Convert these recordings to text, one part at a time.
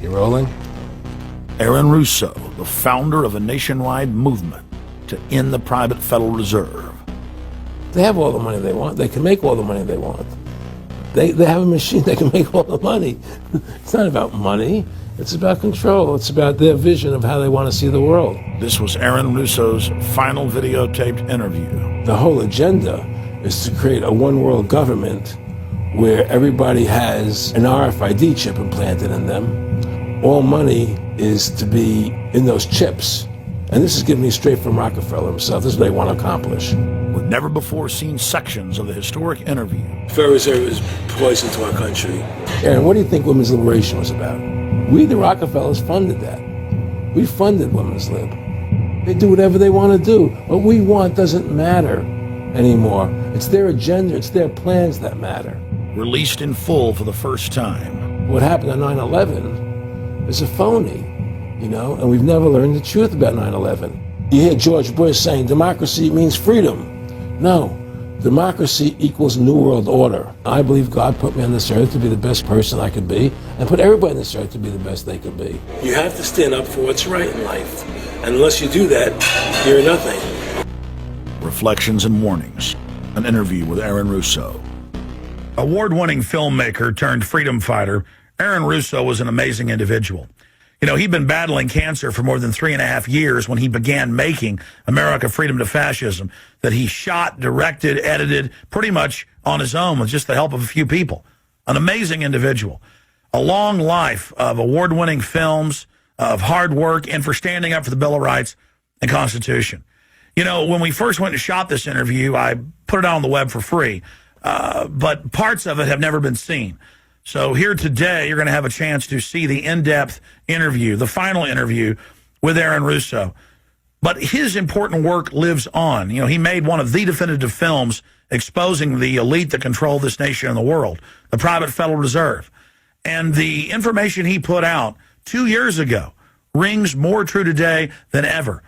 You rolling? Aaron Russo, the founder of a nationwide movement to end the private Federal Reserve. They have all the money they want. They can make all the money they want. They have a machine that can make all the money. It's not about money. It's about control. It's about their vision of how they want to see the world. This was Aaron Russo's final videotaped interview. The whole agenda is to create a one-world government where everybody has an RFID chip implanted in them. All money is to be in those chips. And this is given me straight from Rockefeller himself. This is what they want to accomplish. With never before seen sections of the historic interview. Federal Reserve is poison to our country. Aaron, what do you think women's liberation was about? We, the Rockefellers, funded that. We funded women's lib. They do whatever they want to do. What we want doesn't matter anymore. It's their agenda, it's their plans that matter. Released in full for the first time. What happened on 9/11 is a phony, and we've never learned the truth about 9/11. You hear George Bush saying democracy means freedom. No, democracy equals New World Order. I believe God put me on this earth to be the best person I could be, and put everybody on this earth to be the best they could be. You have to stand up for what's right in life. And unless you do that, you're nothing. Reflections and Warnings, an interview with Aaron Russo. Award-winning filmmaker turned freedom fighter, Aaron Russo was an amazing individual. He'd been battling cancer for more than 3.5 years when he began making America Freedom to Fascism, that he shot, directed, edited, pretty much on his own with just the help of a few people. An amazing individual. A long life of award-winning films, of hard work, and for standing up for the Bill of Rights and Constitution. When we first went and shot this interview, I put it out on the web for free, but parts of it have never been seen. So here today, you're going to have a chance to see the in-depth interview, the final interview with Aaron Russo. But his important work lives on. He made one of the definitive films exposing the elite that control this nation and the world, the private Federal Reserve. And the information he put out 2 years ago rings more true today than ever.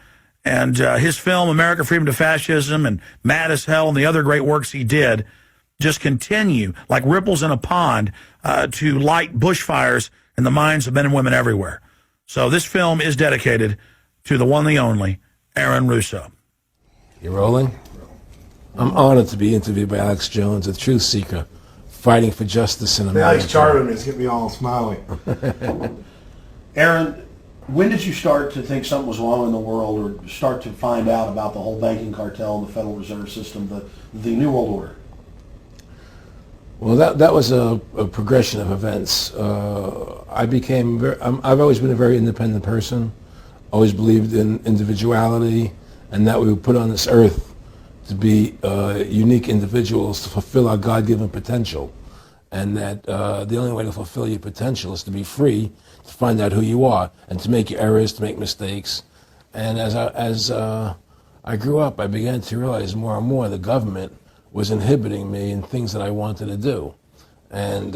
And his film, America Freedom to Fascism, and Mad as Hell, and the other great works he did, just continue like ripples in a pond to light bushfires in the minds of men and women everywhere. So this film is dedicated to the one, the only, Aaron Russo. You rolling? I'm honored to be interviewed by Alex Jones, a truth seeker, fighting for justice in America. He's charming. It's getting me all smiley. Aaron, when did you start to think something was wrong in the world, or start to find out about the whole banking cartel, the Federal Reserve System, the New World Order? Well, that was a progression of events. I've always been a very independent person, always believed in individuality, and that we were put on this earth to be unique individuals to fulfill our God-given potential, and that the only way to fulfill your potential is to be free, to find out who you are, and to make your errors, to make mistakes. And as I grew up, I began to realize more and more the government was inhibiting me in things that I wanted to do. And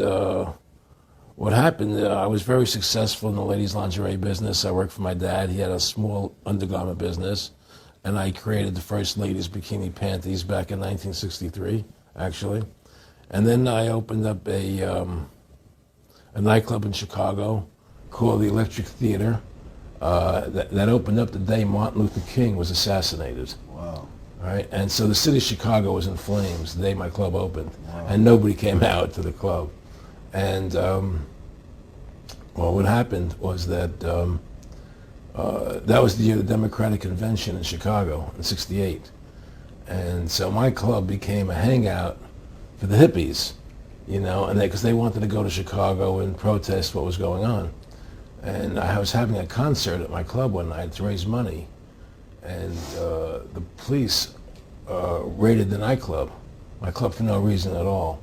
what happened, I was very successful in the ladies' lingerie business. I worked for my dad. He had a small undergarment business, and I created the first ladies' bikini panties back in 1963, actually. And then I opened up a nightclub in Chicago called the Electric Theater that opened up the day Martin Luther King was assassinated. Wow. Right, and so the city of Chicago was in flames the day my club opened, and nobody came out to the club. And well, what happened was that that was the year of the Democratic Convention in Chicago in '68, and so my club became a hangout for the hippies, and because they wanted to go to Chicago and protest what was going on. And I was having a concert at my club one night to raise money. And the police raided the nightclub, my club, for no reason at all.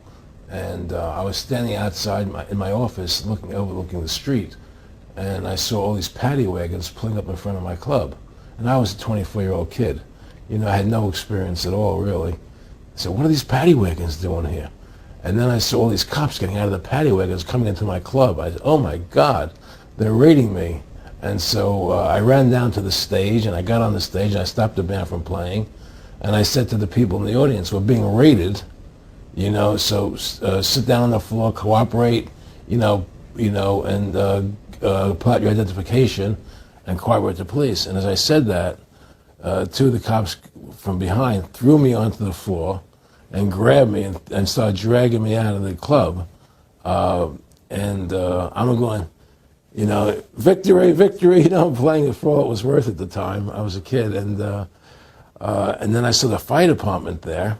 And I was standing outside in my office overlooking the street, and I saw all these paddy wagons pulling up in front of my club. And I was a 24-year-old kid. I had no experience at all, really. So what are these paddy wagons doing here? And then I saw all these cops getting out of the paddy wagons coming into my club. I said, oh my God, they're raiding me. And so I ran down to the stage, and I got on the stage, and I stopped the band from playing, and I said to the people in the audience, we're being raided, so sit down on the floor, cooperate, and plot your identification and cooperate with the police. And as I said that, two of the cops from behind threw me onto the floor and grabbed me and started dragging me out of the club. I'm going, you know, victory, victory. You know, I'm playing it for all it was worth at the time. I was a kid. And then I saw the fire department there.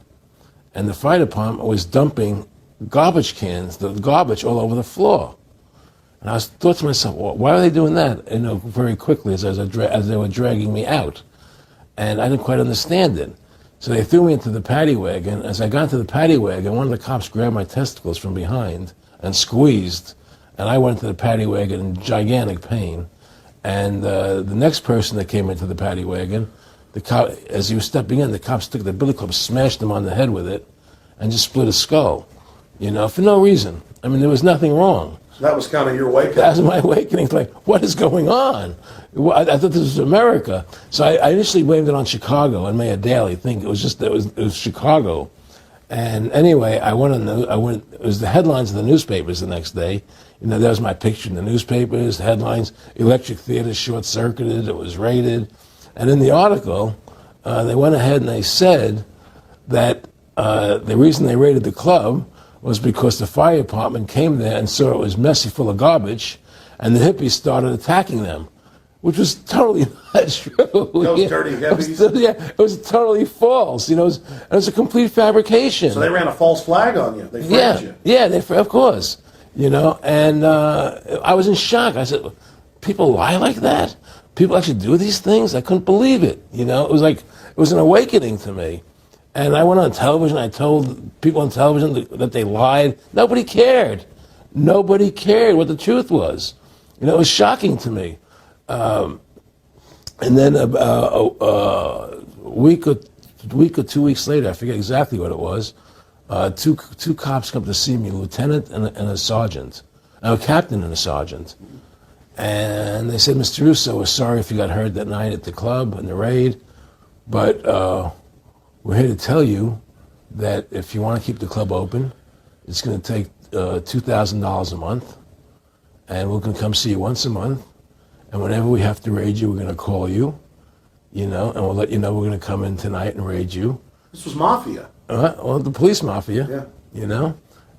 And the fire department was dumping garbage cans, the garbage all over the floor. And I thought to myself, well, why are they doing that? You know, very quickly as they were dragging me out. And I didn't quite understand it. So they threw me into the paddy wagon. As I got into the paddy wagon, one of the cops grabbed my testicles from behind and squeezed. And I went into the paddy wagon in gigantic pain. And the next person that came into the paddy wagon, the cop, as he was stepping in, the cop took the billy club, smashed him on the head with it, and just split his skull. You know, for no reason. I mean, there was nothing wrong. So that was kind of your wake-up. That was my awakening. Like, what is going on? I thought this was America. So I initially blamed it on Chicago and made a daily thing. It was Chicago. And anyway, it was the headlines of the newspapers the next day. You know, there was my picture in the newspapers, headlines, electric theater short-circuited, it was raided. And in the article, they went ahead and they said that the reason they raided the club was because the fire department came there and saw it was messy, full of garbage, and the hippies started attacking them, which was totally not true. Those dirty hippies? It was totally false. You know, it was a complete fabrication. So they ran a false flag on you. They framed you. Yeah, of course. You know, and I was in shock. I said, people lie like that? People actually do these things? I couldn't believe it. You know, it was an awakening to me. And I went on television. I told people on television that they lied. Nobody cared. Nobody cared what the truth was. You know, it was shocking to me. And then a week or 2 weeks later, I forget exactly what it was, two cops come to see me, a lieutenant and a sergeant, a captain and a sergeant. And they said, Mr. Russo, we're sorry if you got hurt that night at the club in the raid, but we're here to tell you that if you want to keep the club open, it's going to take $2,000 a month, and we're going to come see you once a month, and whenever we have to raid you, we're going to call you, you know, and we'll let you know we're going to come in tonight and raid you. This was mafia. Well, the police mafia, Yeah. You know.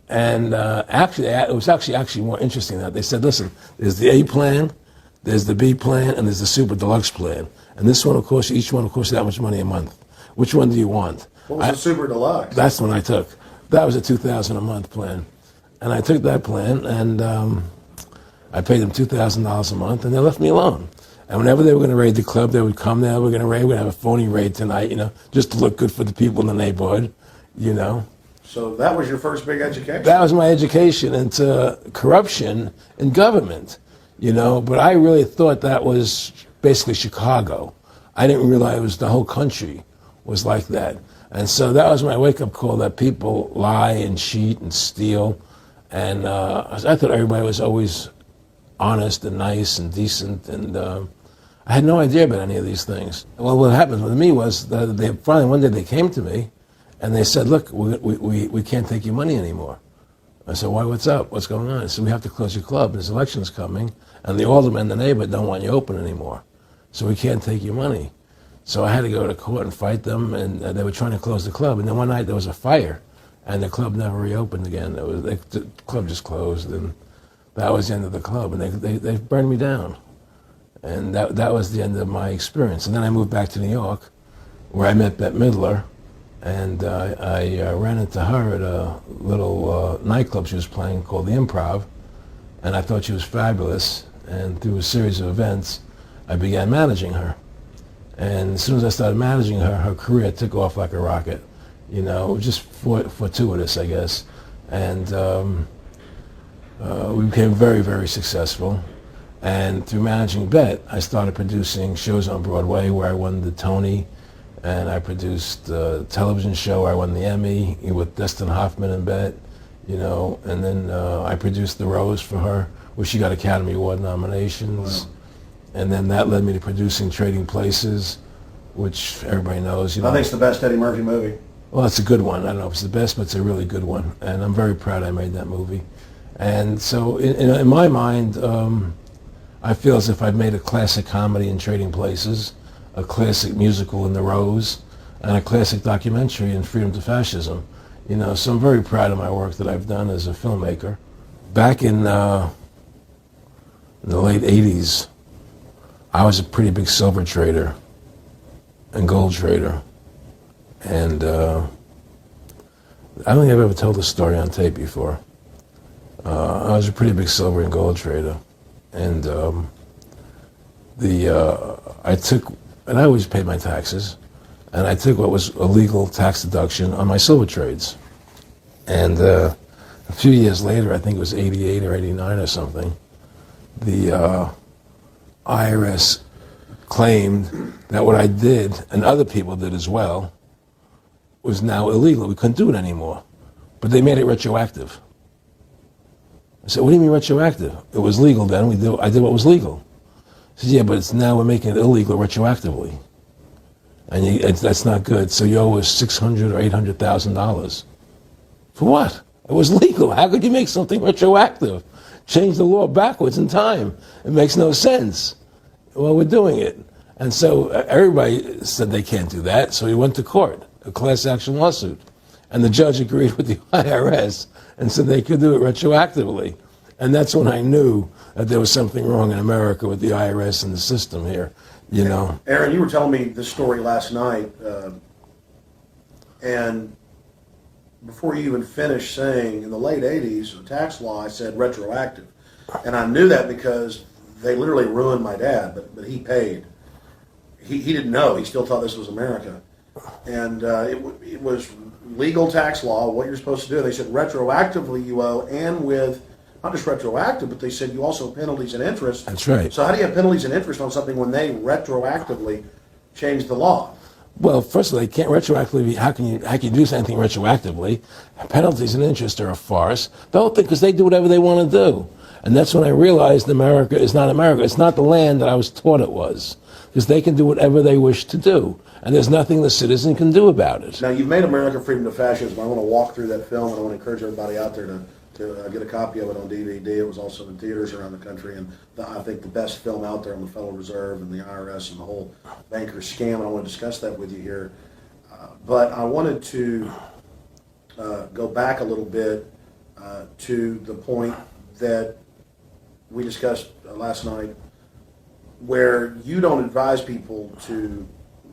And actually, it was actually more interesting than that. They said, listen, there's the A plan, there's the B plan, and there's the super deluxe plan. And this one, of course, each one will cost you that much money a month. Which one do you want? What was the super deluxe? That's the one I took. That was a $2,000 a month plan. And I took that plan, and I paid them $2,000 a month, and they left me alone. And whenever they were going to raid the club, they would come there, we're going to have a phony raid tonight, you know, just to look good for the people in the neighborhood, you know. So that was your first big education? That was my education into corruption in government, you know, but I really thought that was basically Chicago. I didn't realize it was the whole country was like that. And so that was my wake-up call, that people lie and cheat and steal. And I thought everybody was always honest and nice and decent, and I had no idea about any of these things. Well, what happened with me was that they finally one day they came to me and they said, look, we can't take your money anymore. I said, why, what's up? What's going on? I said, we have to close your club. There's elections coming, and the aldermen in the neighborhood don't want you open anymore. So we can't take your money. So I had to go to court and fight them, and they were trying to close the club. And then one night there was a fire, and the club never reopened again. The club just closed, and that was the end of the club. And they burned me down. And that was the end of my experience. And then I moved back to New York, where I met Bette Midler, and I ran into her at a little nightclub she was playing called the Improv, and I thought she was fabulous. And through a series of events, I began managing her. And as soon as I started managing her, her career took off like a rocket. You know, just fortuitous, I guess. And we became very, very successful. And through managing Bette, I started producing shows on Broadway where I won the Tony, and I produced a television show where I won the Emmy with Dustin Hoffman and Bette, you know, and then I produced The Rose for her, where she got Academy Award nominations. Wow. And then that led me to producing Trading Places, which everybody knows. You know, I think it's the best Eddie Murphy movie. Well, it's a good one. I don't know if it's the best, but it's a really good one. And I'm very proud I made that movie. And so in my mind, I feel as if I've made a classic comedy in Trading Places, a classic musical in The Rose, and a classic documentary in Freedom to Fascism. You know, so I'm very proud of my work that I've done as a filmmaker. Back in the late 80s, I was a pretty big silver trader and gold trader. And I don't think I've ever told this story on tape before. I was a pretty big silver and gold trader. And I always paid my taxes, and I took what was a legal tax deduction on my silver trades. And a few years later, I think it was 88 or 89 or something, the IRS claimed that what I did, and other people did as well, was now illegal. We couldn't do it anymore. But they made it retroactive. I said, what do you mean retroactive? It was legal then. I did what was legal. He said, yeah, but it's now we're making it illegal retroactively. And that's not good. So you owe us $600,000 or $800,000. For what? It was legal. How could you make something retroactive? Change the law backwards in time. It makes no sense. Well, we're doing it. And so everybody said they can't do that. So he went to court, a class action lawsuit. And the judge agreed with the IRS and said they could do it retroactively. And that's when I knew that there was something wrong in America with the IRS and the system here, you know. Aaron, you were telling me this story last night, and before you even finished saying, in the late 80s, the tax law, I said retroactive. And I knew that because they literally ruined my dad, but he paid. He didn't know. He still thought this was America. And it was legal tax law, what you're supposed to do. They said retroactively you owe, and with, not just retroactive, but they said you also have penalties and interest. That's right. So how do you have penalties and interest on something when they retroactively changed the law? Well, first of all, they can't retroactively. How can you do anything retroactively? Penalties and interest are a farce. The whole thing, because they do whatever they want to do. And that's when I realized America is not America. It's not the land that I was taught it was. Because they can do whatever they wish to do. And there's nothing the citizen can do about it. Now, you've made America Freedom to Fascism. I want to walk through that film, and I want to encourage everybody out there to get a copy of it on DVD. It was also in theaters around the country, and I think the best film out there on the Federal Reserve and the IRS and the whole banker scam, and I want to discuss that with you here. But I wanted to go back a little bit to the point that we discussed last night, where you don't advise people to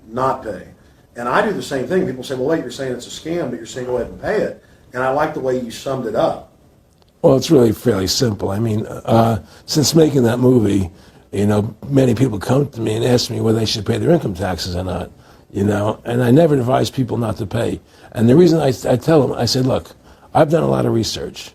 not pay. And I do the same thing. People say, well, wait, you're saying it's a scam, but you're saying go ahead and pay it. And I like the way you summed it up. Well, it's really fairly simple. I mean, since making that movie, you know, many people come to me and ask me whether they should pay their income taxes or not, you know, and I never advise people not to pay. And the reason I tell them, I say, look, I've done a lot of research.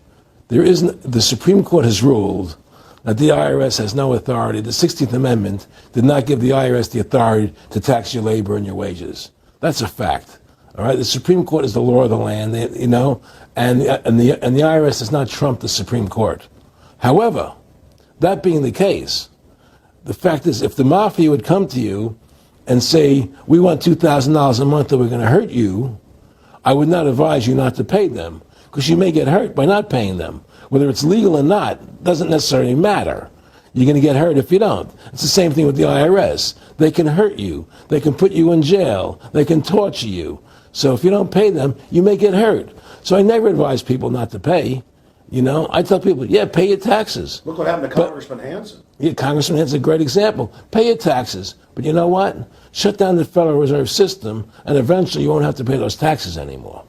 The Supreme Court has ruled that the IRS has no authority. The 16th Amendment did not give the IRS the authority to tax your labor and your wages. That's a fact. All right, the Supreme Court is the law of the land, you know, and the IRS does not trump the Supreme Court. However, that being the case, the fact is, if the mafia would come to you and say, we want $2,000 a month or we're going to hurt you, I would not advise you not to pay them, because you may get hurt by not paying them. Whether it's legal or not doesn't necessarily matter. You're going to get hurt if you don't. It's the same thing with the IRS. They can hurt you. They can put you in jail. They can torture you. So if you don't pay them, you may get hurt. So I never advise people not to pay. You know, I tell people, yeah, pay your taxes. Look what happened to Congressman Hansen. Yeah, Congressman Hansen's a great example. Pay your taxes. But you know what? Shut down the Federal Reserve System, and eventually you won't have to pay those taxes anymore.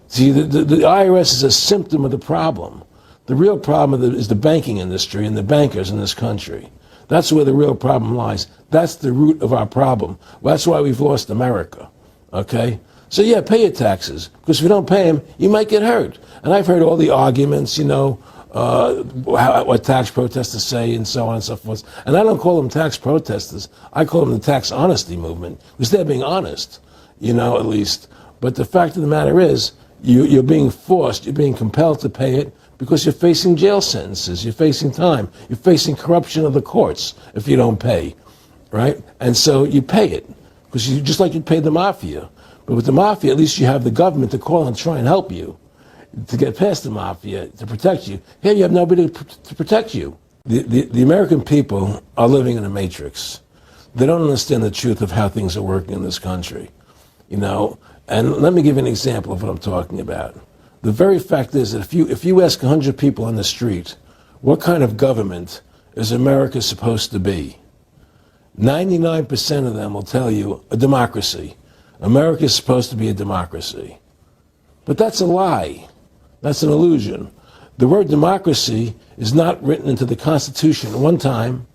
See, the IRS is a symptom of the problem. The real problem is the banking industry and the bankers in this country. That's where the real problem lies. That's the root of our problem. That's why we've lost America, okay? So yeah, pay your taxes, because if you don't pay them, you might get hurt. And I've heard all the arguments, you know, what tax protesters say and so on and so forth. And I don't call them tax protesters. I call them the tax honesty movement, because they're being honest, you know, at least. But the fact of the matter is, you're being forced, you're being compelled to pay it, because you're facing jail sentences, you're facing time, you're facing corruption of the courts if you don't pay, right? And so you pay it, because you just like you pay the mafia. But with the mafia, at least you have the government to call and try and help you to get past the mafia, to protect you. Here you have nobody to protect you. The American people are living in a matrix. They don't understand the truth of how things are working in this country, you know. And let me give you an example of what I'm talking about. The very fact is that if you ask 100 people on the street, what kind of government is America supposed to be? 99% of them will tell you a democracy. America is supposed to be a democracy. But that's a lie. That's an illusion. The word democracy is not written into the Constitution at one time.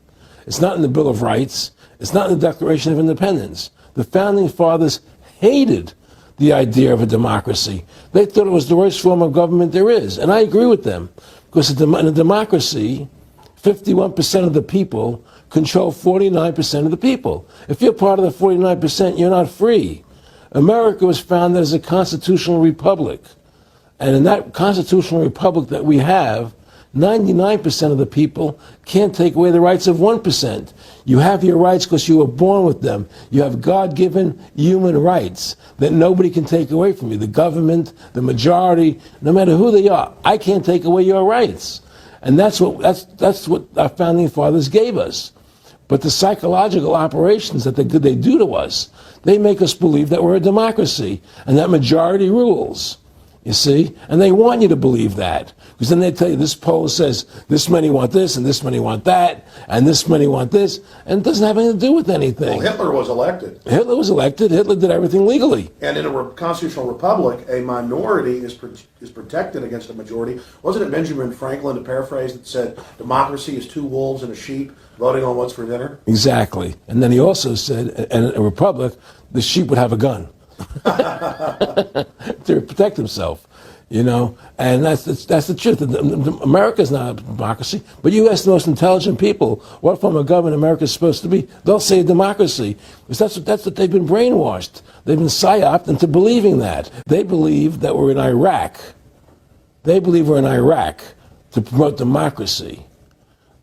It's not in the Bill of Rights. It's not in the Declaration of Independence. The Founding Fathers hated the idea of a democracy. They thought it was the worst form of government there is. And I agree with them. Because in a democracy, 51% of the people control 49% of the people. If you're part of the 49%, you're not free. America was founded as a constitutional republic. And in that constitutional republic that we have, 99% of the people can't take away the rights of 1%. You have your rights because you were born with them. You have God-given human rights that nobody can take away from you. The government, the majority, no matter who they are, I can't take away your rights. And that's what our founding fathers gave us. But the psychological operations that they do to us, they make us believe that we're a democracy and that majority rules. You see? And they want you to believe that. Because then they tell you this poll says this many want this and this many want that and this many want this. And it doesn't have anything to do with anything. Well, Hitler was elected. Hitler was elected. Hitler did everything legally. And in a constitutional republic, a minority is protected against a majority. Wasn't it Benjamin Franklin, to paraphrase, that said democracy is two wolves and a sheep voting on what's for dinner? Exactly. And then he also said, in a republic, the sheep would have a gun. To protect himself, you know, and that's the truth. America's not a democracy, but you ask the most intelligent people what form of government America is supposed to be, they'll say democracy, because that's what they've been brainwashed. They've been psyoped into believing that. They believe that we're in Iraq. They believe we're in Iraq to promote democracy.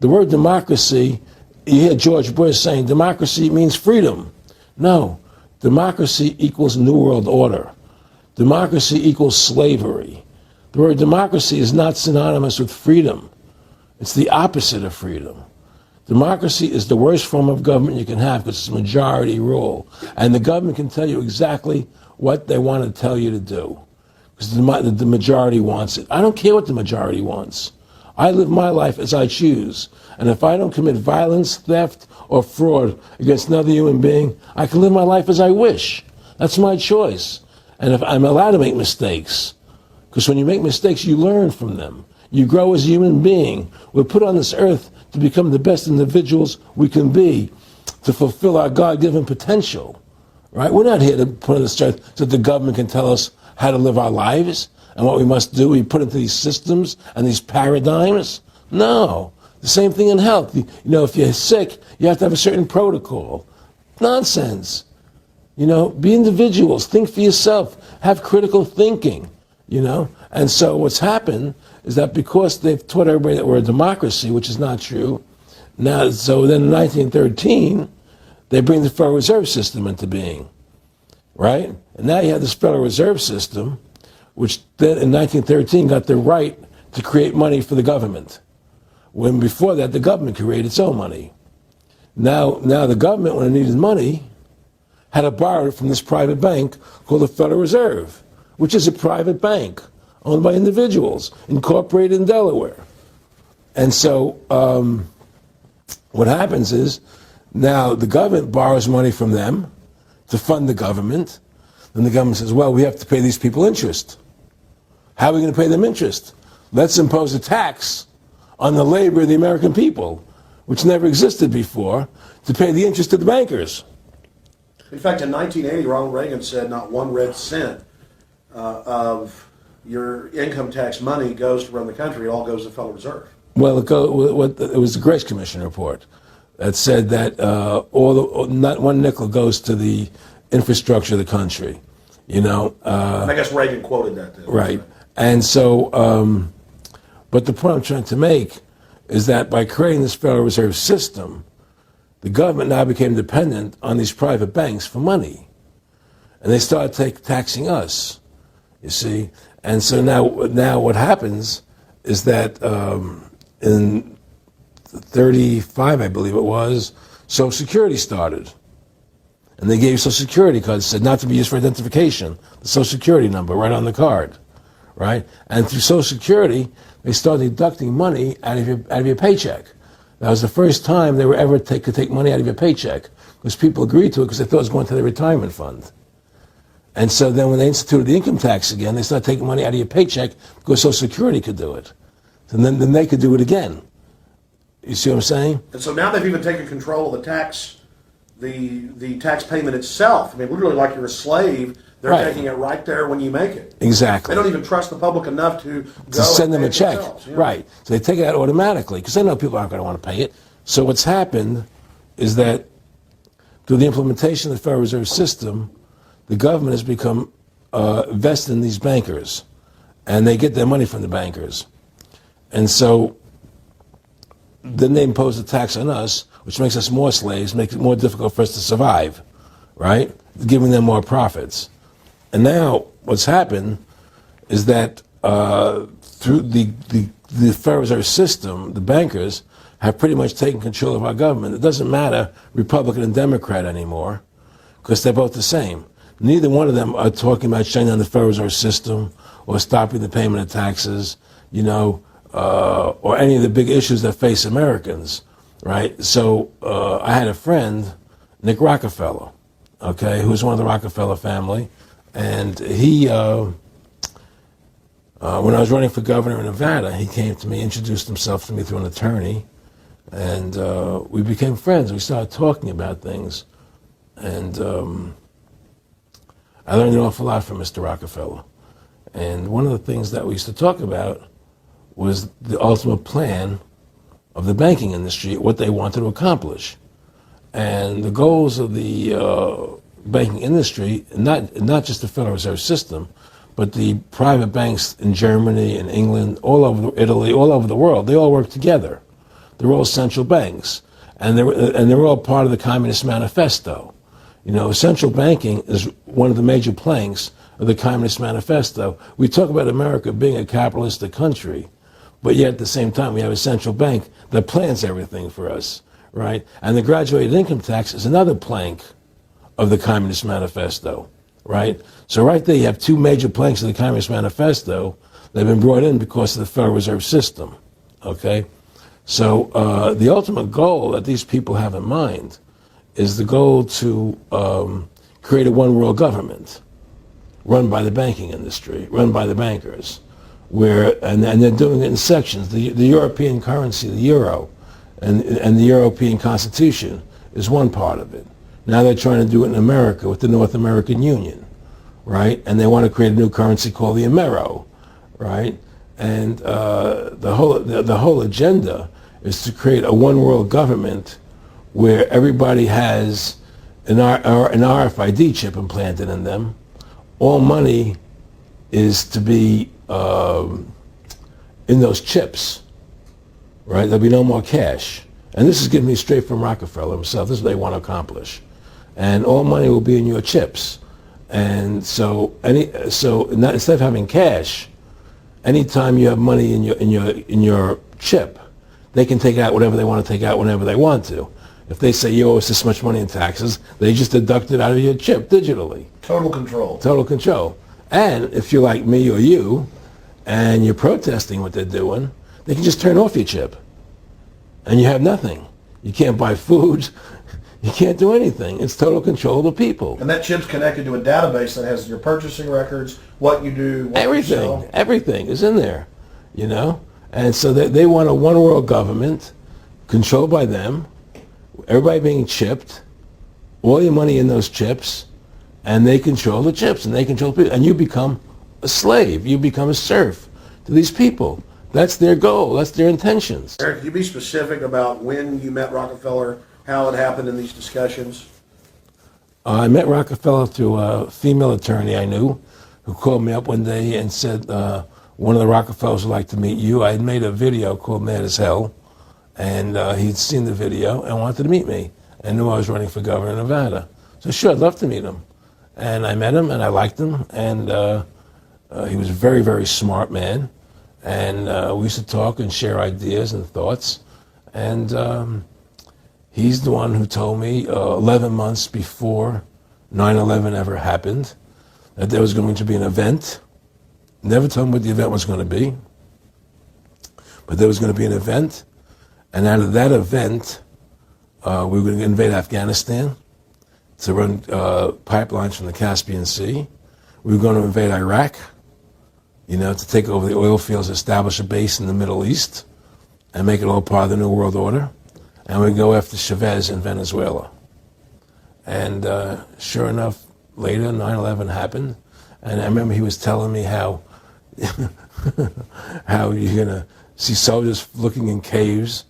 The word democracy, you hear George Bush saying democracy means freedom. No. Democracy equals New World Order. Democracy equals slavery. The word democracy is not synonymous with freedom. It's the opposite of freedom. Democracy is the worst form of government you can have because it's majority rule. And the government can tell you exactly what they want to tell you to do. Because the majority wants it. I don't care what the majority wants. I live my life as I choose. And if I don't commit violence, theft, or fraud against another human being, I can live my life as I wish. That's my choice. And if I'm allowed to make mistakes, because when you make mistakes, you learn from them. You grow as a human being. We're put on this earth to become the best individuals we can be, to fulfill our God-given potential. Right? We're not here to put on this earth so that the government can tell us how to live our lives and what we must do. We put into these systems and these paradigms. No. The same thing in health. You know, if you're sick, you have to have a certain protocol. Nonsense. You know, be individuals. Think for yourself. Have critical thinking, you know. And so what's happened is that because they've taught everybody that we're a democracy, which is not true, now, so then in 1913, they bring the Federal Reserve System into being, right? And now you have this Federal Reserve System, which then in 1913 got the right to create money for the government. When before that, the government created its own money. Now the government, when it needed money, had to borrow it from this private bank called the Federal Reserve, which is a private bank owned by individuals, incorporated in Delaware. And so what happens is now the government borrows money from them to fund the government. Then the government says, well, we have to pay these people interest. How are we going to pay them interest? Let's impose a tax on the labor of the American people, which never existed before, to pay the interest to the bankers. In fact, in 1980, Ronald Reagan said not one red cent of your income tax money goes to run the country. It all goes to the Federal Reserve. Well, it was the Grace Commission report that said that not one nickel goes to the infrastructure of the country. You know. I guess Reagan quoted that too. Right. And so, but the point I'm trying to make is that by creating this Federal Reserve System, the government now became dependent on these private banks for money. And they started taxing us, you see. And so now what happens is that in 1935, I believe it was, Social Security started. And they gave Social Security cards, said not to be used for identification, the Social Security number right on the card, right? And through Social Security, they started deducting money out of your paycheck. That was the first time they were ever could take money out of your paycheck, because people agreed to it because they thought it was going to their retirement fund. And so then when they instituted the income tax again, they started taking money out of your paycheck because Social Security could do it. And then they could do it again. You see what I'm saying? And so now they've even taken control of the tax payment itself. I mean, literally like you're a slave, they're taking it right there when you make it. Exactly. They don't even trust the public enough to go send them a check. Yeah. Right. So they take it out automatically because they know people aren't going to want to pay it. So what's happened is that through the implementation of the Federal Reserve System, the government has become vested in these bankers, and they get their money from the bankers. And so then they impose a tax on us, which makes us more slaves, makes it more difficult for us to survive, right? Giving them more profits. And now what's happened is that through the Federal Reserve System, the bankers have pretty much taken control of our government. It doesn't matter Republican and Democrat anymore, because they're both the same. Neither one of them are talking about shutting down the Federal Reserve System or stopping the payment of taxes, or any of the big issues that face Americans, right? So I had a friend, Nick Rockefeller, okay, who's one of the Rockefeller family, and he, when I was running for governor in Nevada, he came to me, introduced himself to me through an attorney, and we became friends. We started talking about things, and I learned an awful lot from Mr. Rockefeller. And one of the things that we used to talk about was the ultimate plan of the banking industry, what they wanted to accomplish. And the goals of the banking industry, not just the Federal Reserve System, but the private banks in Germany and England, all over Italy, all over the world, they all work together. They're all central banks. And they're all part of the Communist Manifesto. Central banking is one of the major planks of the Communist Manifesto. We talk about America being a capitalistic country, but yet at the same time we have a central bank that plans everything for us, right? And the graduated income tax is another plank of the Communist Manifesto, right? So right there you have two major planks of the Communist Manifesto that have been brought in because of the Federal Reserve System, okay? So the ultimate goal that these people have in mind is the goal to create a one-world government run by the banking industry, run by the bankers, and they're doing it in sections. The European currency, the euro, and the European Constitution is one part of it. Now they're trying to do it in America with the North American Union, right? And they want to create a new currency called the Amero, right? And the whole agenda is to create a one-world government where everybody has an RFID chip implanted in them. All money is to be in those chips, right? There'll be no more cash. And this is getting me straight from Rockefeller himself. This is what they want to accomplish. And all money will be in your chips. And so instead of having cash, anytime you have money in your chip, they can take out whatever they want to take out whenever they want to. If they say you owe us this much money in taxes, they just deduct it out of your chip digitally. Total control. Total control. And if you're like me or you, and you're protesting what they're doing, they can just turn off your chip. And you have nothing. You can't buy food. You can't do anything. It's total control of the people. And that chip's connected to a database that has your purchasing records, what you do, what you sell. Everything is in there, And so they want a one-world government controlled by them, everybody being chipped, all your money in those chips, and they control the chips, and they control people. And you become a slave. You become a serf to these people. That's their goal. That's their intentions. Eric, could you be specific about when you met Rockefeller, how it happened in these discussions? I met Rockefeller through a female attorney I knew who called me up one day and said, one of the Rockefellers would like to meet you. I had made a video called Mad as Hell, and he'd seen the video and wanted to meet me and knew I was running for governor of Nevada. So sure, I'd love to meet him. And I met him, and I liked him, and he was a very, very smart man. And we used to talk and share ideas and thoughts. And he's the one who told me 11 months before 9/11 ever happened that there was going to be an event. Never told me what the event was going to be, but there was going to be an event, and out of that event, we were going to invade Afghanistan to run pipelines from the Caspian Sea. We were going to invade Iraq, to take over the oil fields, establish a base in the Middle East, and make it all part of the New World Order. And we'd go after Chavez in Venezuela. And sure enough, later, 9/11 happened. And I remember he was telling me how you're going to see soldiers looking in caves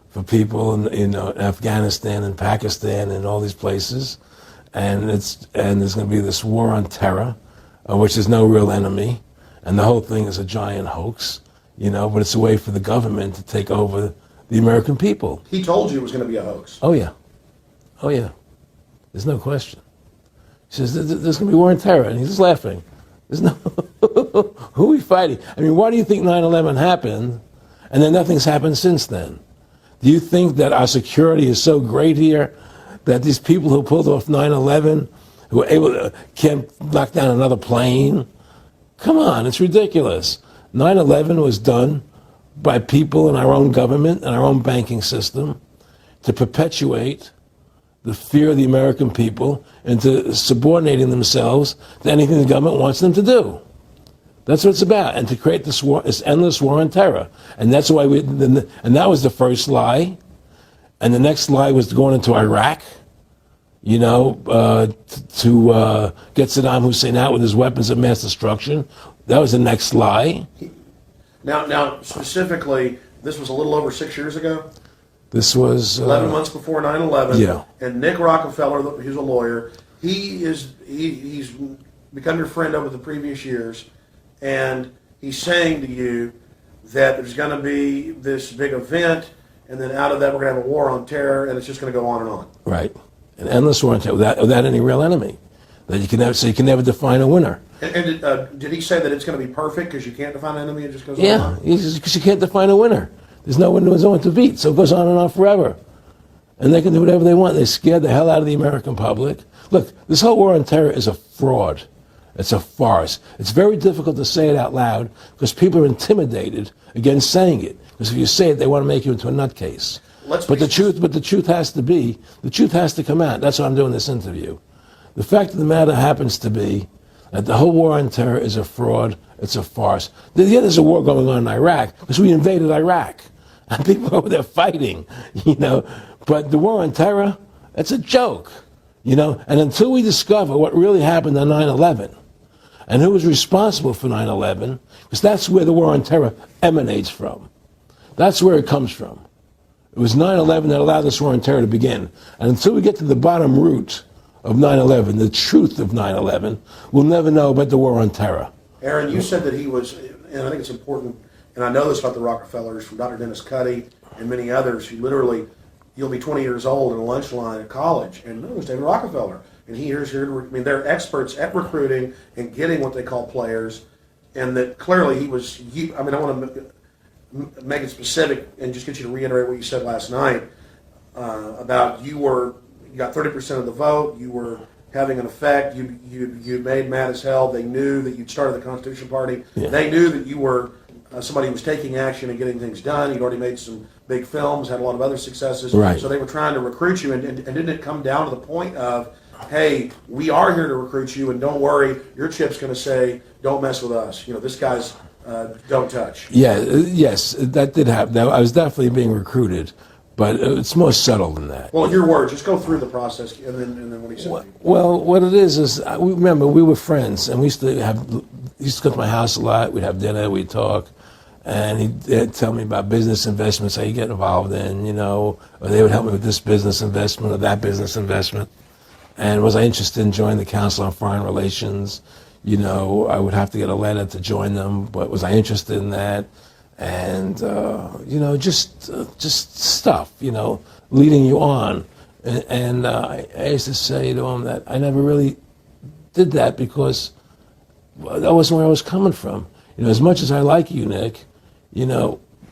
for people in Afghanistan and Pakistan and all these places. And there's going to be this war on terror, which is no real enemy. And the whole thing is a giant hoax, but it's a way for the government to take over the American people. He told you it was going to be a hoax. Oh, yeah. Oh, yeah. There's no question. He says, there's going to be war on terror. And he's just laughing. There's no... Who are we fighting? I mean, why do you think 9/11 happened and then nothing's happened since then? Do you think that our security is so great here that these people who pulled off 9/11, who were able to, can't knock down another plane? Come on, it's ridiculous. 9/11 was done by people in our own government and our own banking system to perpetuate the fear of the American people into subordinating themselves to anything the government wants them to do. That's what it's about, and to create this war, this endless war on terror. And that's why and that was the first lie. And the next lie was going into Iraq, to get Saddam Hussein out with his weapons of mass destruction. That was the next lie. Now, specifically, this was a little over 6 years ago? This was 11 months before 9/11. Yeah. And Nick Rockefeller, who's a lawyer, he's become your friend over the previous years, and he's saying to you that there's going to be this big event, and then out of that we're going to have a war on terror, and it's just going to go on and on. Right. An endless war on terror without any real enemy. That you can never define a winner. And did he say that it's going to be perfect because you can't define an enemy? It just goes on Yeah, and on? because you can't define a winner. There's no one to beat, so it goes on and on forever. And they can do whatever they want. They scare the hell out of the American public. Look, this whole war on terror is a fraud. It's a farce. It's very difficult to say it out loud because people are intimidated against saying it. Because if you say it, they want to make you into a nutcase. But the truth has to come out. That's why I'm doing this interview. The fact of the matter happens to be that the whole war on terror is a fraud. It's a farce. Yeah, there's a war going on in Iraq because we invaded Iraq. And people over there fighting, But the war on terror, it's a joke, And until we discover what really happened on 9/11 and who was responsible for 9/11, because that's where the war on terror emanates from. That's where it comes from. It was 9/11 that allowed this war on terror to begin. And until we get to the bottom root of 9/11, the truth of 9/11, we'll never know about the war on terror. Aaron, you said that he was, and I think it's important, and I know this about the Rockefellers, from Dr. Dennis Cuddy and many others, who literally, you'll be 20 years old in a lunch line at college, and no, it's David Rockefeller. And they're experts at recruiting and getting what they call players, and that clearly he was, I want to make it specific and just get you to reiterate what you said last night about you got 30% of the vote, you were having an effect, you made mad as hell, they knew that you'd started the Constitution Party, yeah. They knew that you were somebody who was taking action and getting things done, you'd already made some big films, had a lot of other successes, right. So they were trying to recruit you, and didn't it come down to the point of, hey, we are here to recruit you, and don't worry, your chip's going to say, don't mess with us, this guy's don't touch. Yeah, yes, that did happen. I was definitely being recruited, but it's more subtle than that. Well, in your words, just go through the process, and then what he said. Well, what it is remember, we were friends, and we used to come to my house a lot. We'd have dinner, we'd talk, and he'd tell me about business investments, how you get involved in, or they would help me with this business investment or that business investment. And was I interested in joining the Council on Foreign Relations? I would have to get a letter to join them, but was I interested in that? And, just stuff, leading you on. And I used to say to him that I never really did that because that wasn't where I was coming from. As much as I like you, Nick,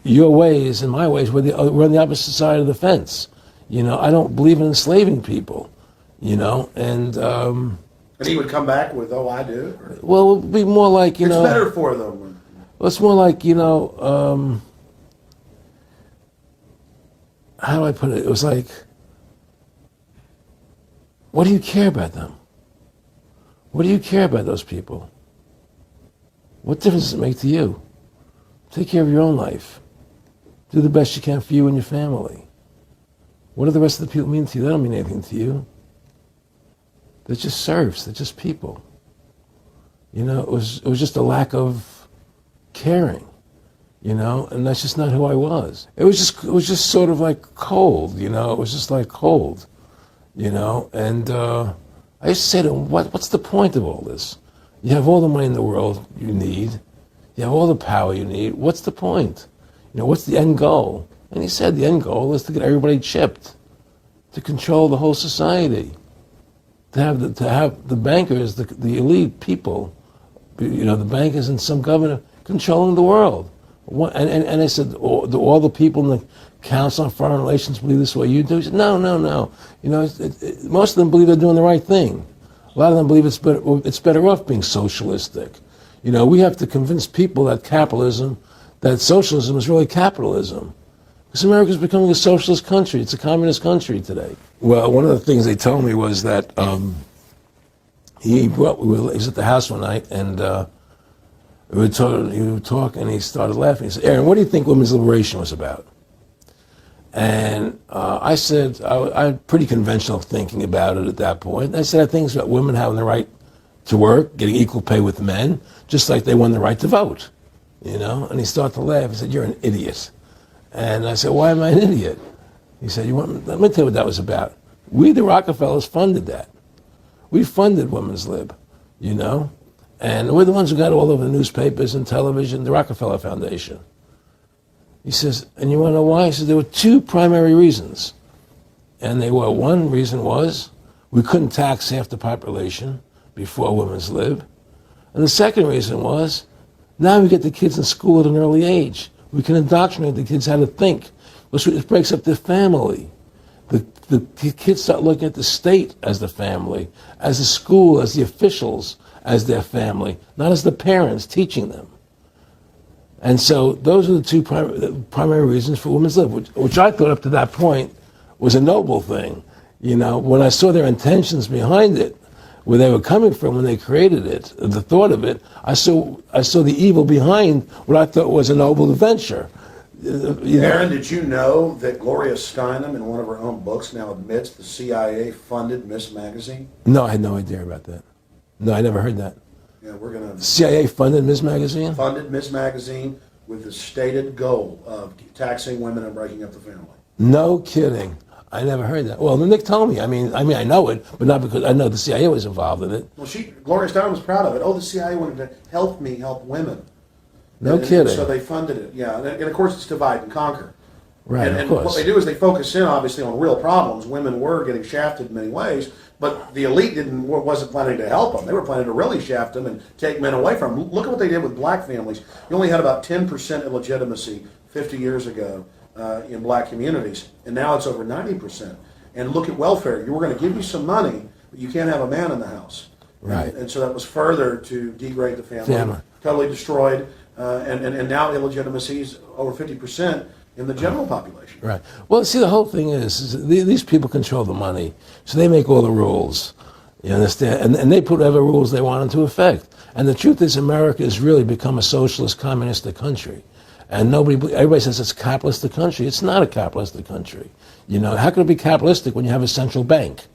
your ways and my ways, we're on the opposite side of the fence. You know, I don't believe in enslaving people, you know, and he would come back with, "Oh, I do." Or, well, it would be more like, you know, it's better for them. well, it's more like, you know, how do I put it? It was like, what do you care about them? What do you care about those people? What difference does it make to you? Take care of your own life. Do the best you can for you and your family. What do the rest of the people mean to you? They don't mean anything to you. They're just serfs. They're just people. You know, it was just a lack of caring, you know, and that's just not who I was. It was just sort of like cold, you know. It was just like cold, you know. And I used to say to him, what's the point of all this? You have all the money in the world you need. You have all the power you need. What's the point? You know, what's the end goal? And he said the end goal is to get everybody chipped, to control the whole society, to have the bankers, the elite people, you know, the bankers and some governor controlling the world. And I said, all the people in the Council on Foreign Relations believe this way you do? He said, no. You know, most of them believe they're doing the right thing. A lot of them believe it's better off being socialistic. You know, we have to convince people that socialism is really capitalism. Because America's becoming a socialist country. It's a communist country today. Well, one of the things they told me was that he was at the house one night, and he would talk, and he started laughing. He said, "Aaron, what do you think women's liberation was about?" And I said, I had pretty conventional thinking about it at that point. I said, I think it's about women having the right to work, getting equal pay with men, just like they won the right to vote, you know? And he started to laugh. He said, "You're an idiot." And I said, "Why am I an idiot?" He said, let me tell you what that was about. We, the Rockefellers, funded that. We funded women's lib, you know? And we're the ones who got all over the newspapers and television, the Rockefeller Foundation. He says, and you want to know why? He says, there were two primary reasons. And one reason was we couldn't tax half the population before women's lib. And the second reason was, now we get the kids in school at an early age. We can indoctrinate the kids how to think. It breaks up the family. The kids start looking at the state as the family, as the school, as the officials, as their family, not as the parents teaching them. And so those are the two primary reasons for women's lib, which I thought up to that point was a noble thing. You know, when I saw their intentions behind it, where they were coming from when they created it, the thought of it, I saw the evil behind what I thought was a noble adventure. Aaron, did you know that Gloria Steinem, in one of her own books, now admits the CIA funded Miss Magazine? No, I had no idea about that. No, I never heard that. Yeah, we're going to... CIA funded Miss Magazine? Funded Miss Magazine with the stated goal of taxing women and breaking up the family. No kidding. I never heard that. Well, Nick told me. I mean, I know it, but not because I know the CIA was involved in it. Well, Gloria Steinem was proud of it. Oh, the CIA wanted to help women. No kidding. So they funded it, yeah. And of course, it's divide and conquer. Right, and of course. What they do is they focus in, obviously, on real problems. Women were getting shafted in many ways, but the elite wasn't planning to help them. They were planning to really shaft them and take men away from them. Look at what they did with black families. You only had about 10% illegitimacy 50 years ago in black communities, and now it's over 90%. And look at welfare. We're going to give you some money, but you can't have a man in the house. Right. And so that was further to degrade the family. Totally destroyed. And now illegitimacy is over 50% in the general population. Right. Well, see, the whole thing is these people control the money, so they make all the rules. You understand? And they put whatever rules they want into effect. And the truth is, America has really become a socialist, communistic country. And everybody says it's a capitalistic country. It's not a capitalistic country. You know, how can it be capitalistic when you have a central bank?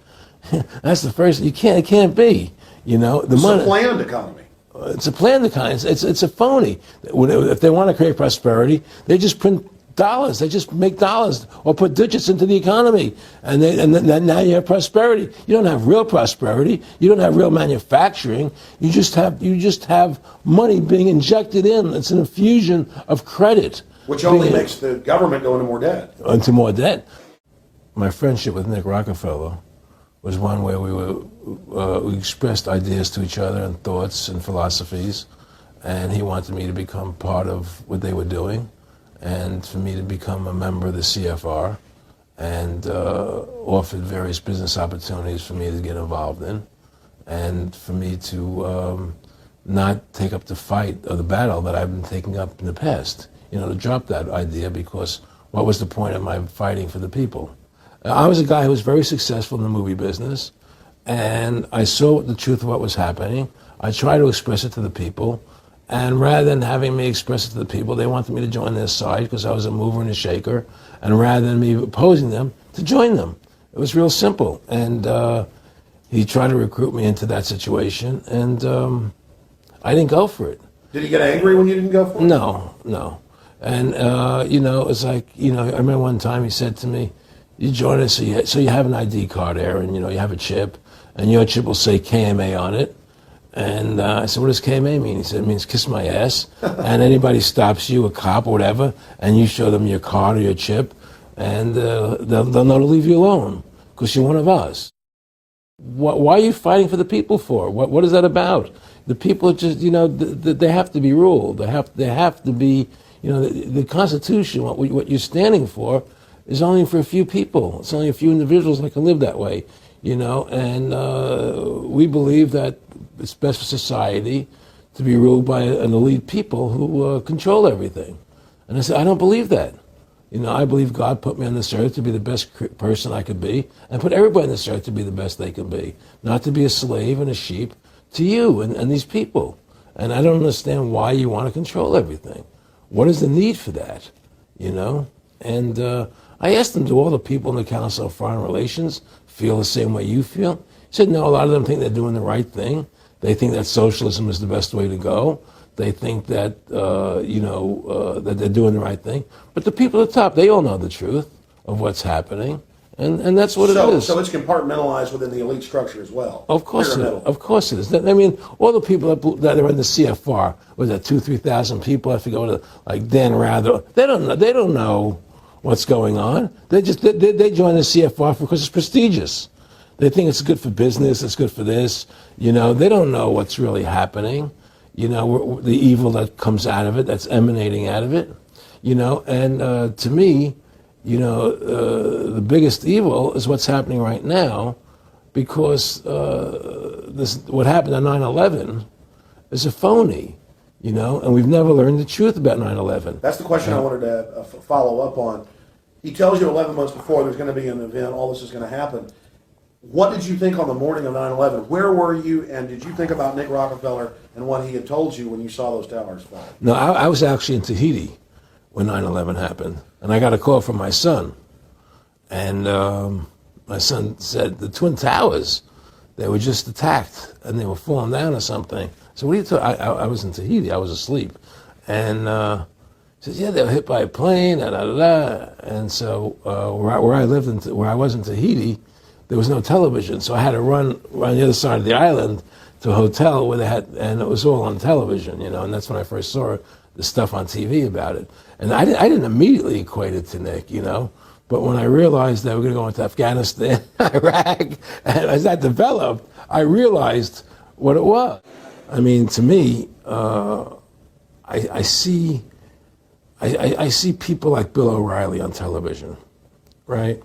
That's the first. It can't be. You know, it's a planned economy. It's a planned economy. It's a phony. If they want to create prosperity, they just print dollars. They just make dollars or put digits into the economy, and now you have prosperity. You don't have real prosperity. You don't have real manufacturing. You just have money being injected in. It's an infusion of credit, which only makes the government go into more debt. Into more debt. My friendship with Nick Rockefeller was one where we expressed ideas to each other and thoughts and philosophies, and he wanted me to become part of what they were doing. and for me to become a member of the CFR, and offered various business opportunities for me to get involved in, and for me to not take up the fight or the battle that I've been taking up in the past. To drop that idea, because what was the point of my fighting for the people? I was a guy who was very successful in the movie business, and I saw the truth of what was happening. I tried to express it to the people, and rather than having me express it to the people, they wanted me to join their side because I was a mover and a shaker, and rather than me opposing them, to join them. It was real simple, and he tried to recruit me into that situation, and I didn't go for it. Did he get angry when you didn't go for it? No. And, it's like, I remember one time he said to me, you join us, so you have an ID card, Aaron, you have a chip, and your chip will say KMA on it. And I said, what does KMA mean? He said, it means kiss my ass. And anybody stops you, a cop or whatever, and you show them your card or your chip, and they'll know to leave you alone, because you're one of us. Why are you fighting for the people for? What is that about? The people just, they have to be ruled. They have to be, the Constitution, what you're standing for, is only for a few people. It's only a few individuals that can live that way, and we believe that it's best for society to be ruled by an elite people who control everything. And I said, I don't believe that. I believe God put me on this earth to be the best person I could be, and put everybody on this earth to be the best they can be, not to be a slave and a sheep to you and these people. And I don't understand why you want to control everything. What is the need for that? And I asked him, do all the people in the Council of Foreign Relations feel the same way you feel? He said, no, a lot of them think they're doing the right thing. They think that socialism is the best way to go. They think that, that they're doing the right thing. But the people at the top, they all know the truth of what's happening. And that's what it is. So it's compartmentalized within the elite structure as well. Of course it is. Of course it is. I mean, all the people that are in the CFR, was that 2,000-3,000 people? I forget what, like Dan Rather. They don't know what's going on. They join the CFR because it's prestigious. They think it's good for business. It's good for this. They don't know what's really happening. The evil that comes out of it, that's emanating out of it. And to me, the biggest evil is what's happening right now, because what happened on 9/11 is a phony, and we've never learned the truth about 9/11. That's the question I wanted to follow up on. He tells you 11 months before there's going to be an event, all this is going to happen. What did you think on the morning of 9/11? Where were you, and did you think about Nick Rockefeller and what he had told you when you saw those towers fall? No, I was actually in Tahiti when 9/11 happened, and I got a call from my son, and my son said the Twin Towers, they were just attacked and they were falling down or something. So what are you talking? I was in Tahiti, I was asleep, and he says, yeah, they were hit by a plane, and so where I lived, where I was in Tahiti, there was no television, so I had to run around the other side of the island to a hotel where they had, and it was all on television, and that's when I first saw the stuff on TV about it. And I didn't immediately equate it to Nick, but when I realized that we're going to go into Afghanistan, Iraq, and as that developed, I realized what it was. I mean, to me, I see people like Bill O'Reilly on television, right?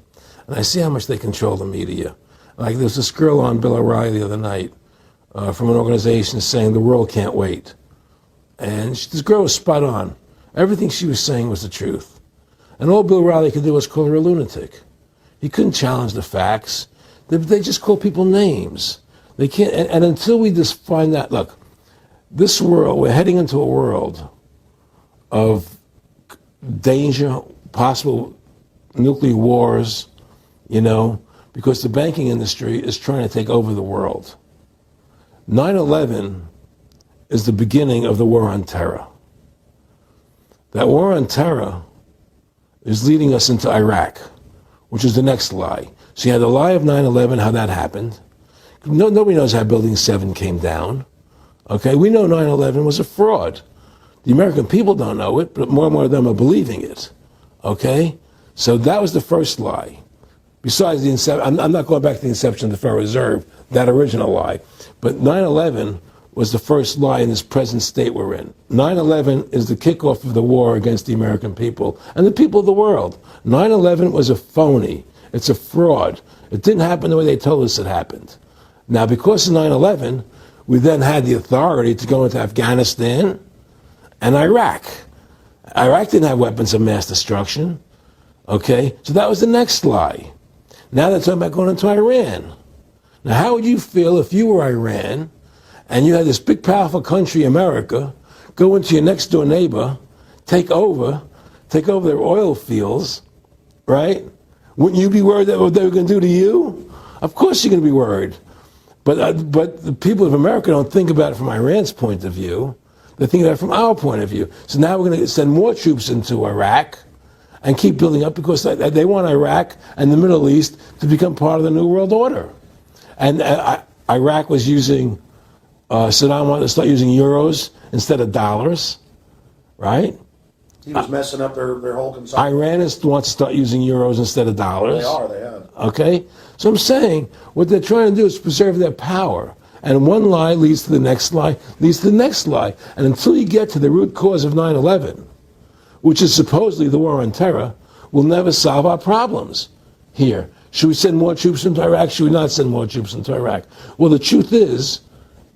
And I see how much they control the media. Like there's this girl on Bill O'Reilly the other night from an organization saying the world can't wait. And this girl was spot on. Everything she was saying was the truth. And all Bill O'Reilly could do was call her a lunatic. He couldn't challenge the facts. They just call people names. They can't, and until we just find that, look, this world, we're heading into a world of danger, possible nuclear wars, because the banking industry is trying to take over the world. 9/11 is the beginning of the war on terror. That war on terror is leading us into Iraq, which is the next lie. So you had the lie of 9/11, how that happened. Nobody knows how Building 7 came down. Okay, we know 9/11 was a fraud. The American people don't know it, but more and more of them are believing it. Okay, so that was the first lie. Besides the inception, I'm not going back to the inception of the Federal Reserve, that original lie. But 9/11 was the first lie in this present state we're in. 9/11 is the kickoff of the war against the American people and the people of the world. 9/11 was a phony. It's a fraud. It didn't happen the way they told us it happened. Now, because of 9/11, we then had the authority to go into Afghanistan and Iraq. Iraq didn't have weapons of mass destruction. Okay? So that was the next lie. Now they're talking about going into Iran. Now, how would you feel if you were Iran and you had this big, powerful country, America, go into your next door neighbor, take over their oil fields, right? Wouldn't you be worried that what they were going to do to you? Of course you're going to be worried. But the people of America don't think about it from Iran's point of view. They think about it from our point of view. So now we're going to send more troops into Iraq and keep building up because they want Iraq and the Middle East to become part of the New World Order. And Iraq was using, Saddam wanted to start using euros instead of dollars, right? He was messing up their whole consumption. Iran wants to start using euros instead of dollars. They have. Okay? So I'm saying what they're trying to do is preserve their power. And one lie leads to the next lie, leads to the next lie. And until you get to the root cause of 9/11, which is supposedly the war on terror, we'll never solve our problems here. Should we send more troops into Iraq? Should we not send more troops into Iraq? Well, the truth is,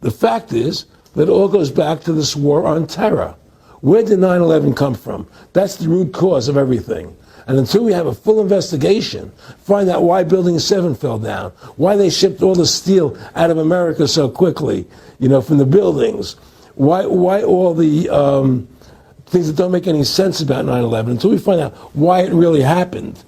the fact is, that it all goes back to this war on terror. Where did 9/11 come from? That's the root cause of everything. And until we have a full investigation, find out why Building 7 fell down, why they shipped all the steel out of America so quickly, from the buildings, why all the things that don't make any sense about 9/11, until we find out why it really happened,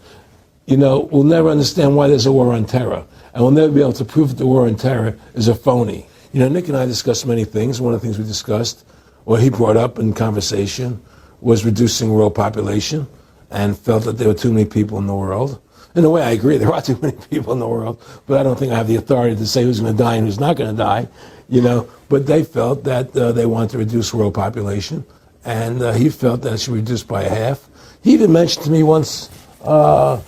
we'll never understand why there's a war on terror. And we'll never be able to prove that the war on terror is a phony. Nick and I discussed many things. One of the things we discussed, or he brought up in conversation, was reducing world population, and felt that there were too many people in the world. In a way, I agree, there are too many people in the world, but I don't think I have the authority to say who's going to die and who's not going to die, But they felt that they wanted to reduce world population, and he felt that it should be reduced by half. He even mentioned to me once they were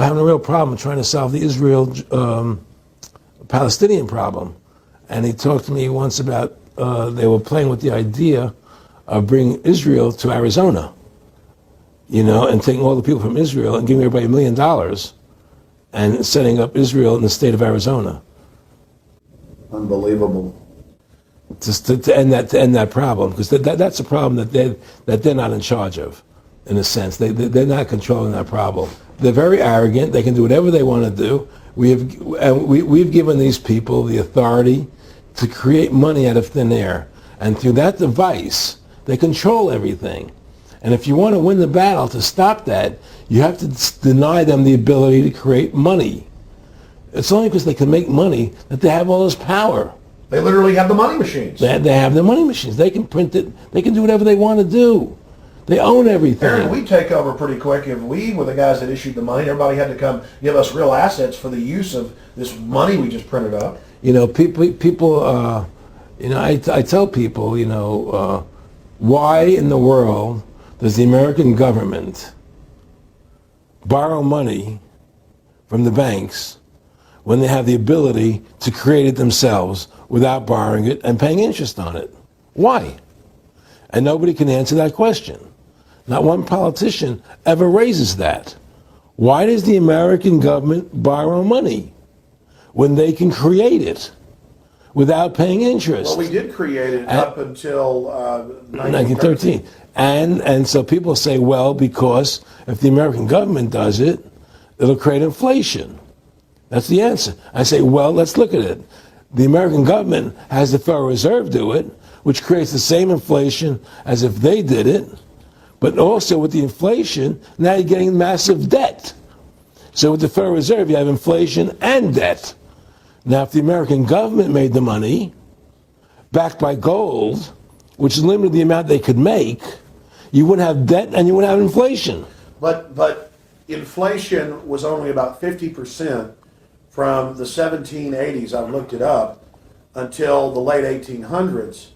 having a real problem trying to solve the Israel-Palestinian problem. And he talked to me once about they were playing with the idea of bringing Israel to Arizona, and taking all the people from Israel and giving everybody $1 million and setting up Israel in the state of Arizona. Unbelievable. To end that problem, because that's a problem that they're not in charge of, in a sense. They're not controlling that problem. They're very arrogant. They can do whatever they want to do. We've given these people the authority to create money out of thin air, and through that device, they control everything. And if you want to win the battle to stop that, you have to deny them the ability to create money. It's only because they can make money that they have all this power. They literally have the money machines. They have the money machines. They can print it. They can do whatever they want to do. They own everything. Aaron, we take over pretty quick. If we were the guys that issued the money, everybody had to come give us real assets for the use of this money we just printed up. People. I tell people, why in the world does the American government borrow money from the banks when they have the ability to create it themselves without borrowing it and paying interest on it? Why? And nobody can answer that question. Not one politician ever raises that. Why does the American government borrow money when they can create it without paying interest? Well, we did create it up until 1913. And so people say, well, because if the American government does it, it'll create inflation. That's the answer. I say, well, let's look at it. The American government has the Federal Reserve do it, which creates the same inflation as if they did it. But also with the inflation, now you're getting massive debt. So with the Federal Reserve, you have inflation and debt. Now, if the American government made the money, backed by gold, which limited the amount they could make, you wouldn't have debt and you wouldn't have inflation. But inflation was only about 50% from the 1780s, I've looked it up, until the late 1800s.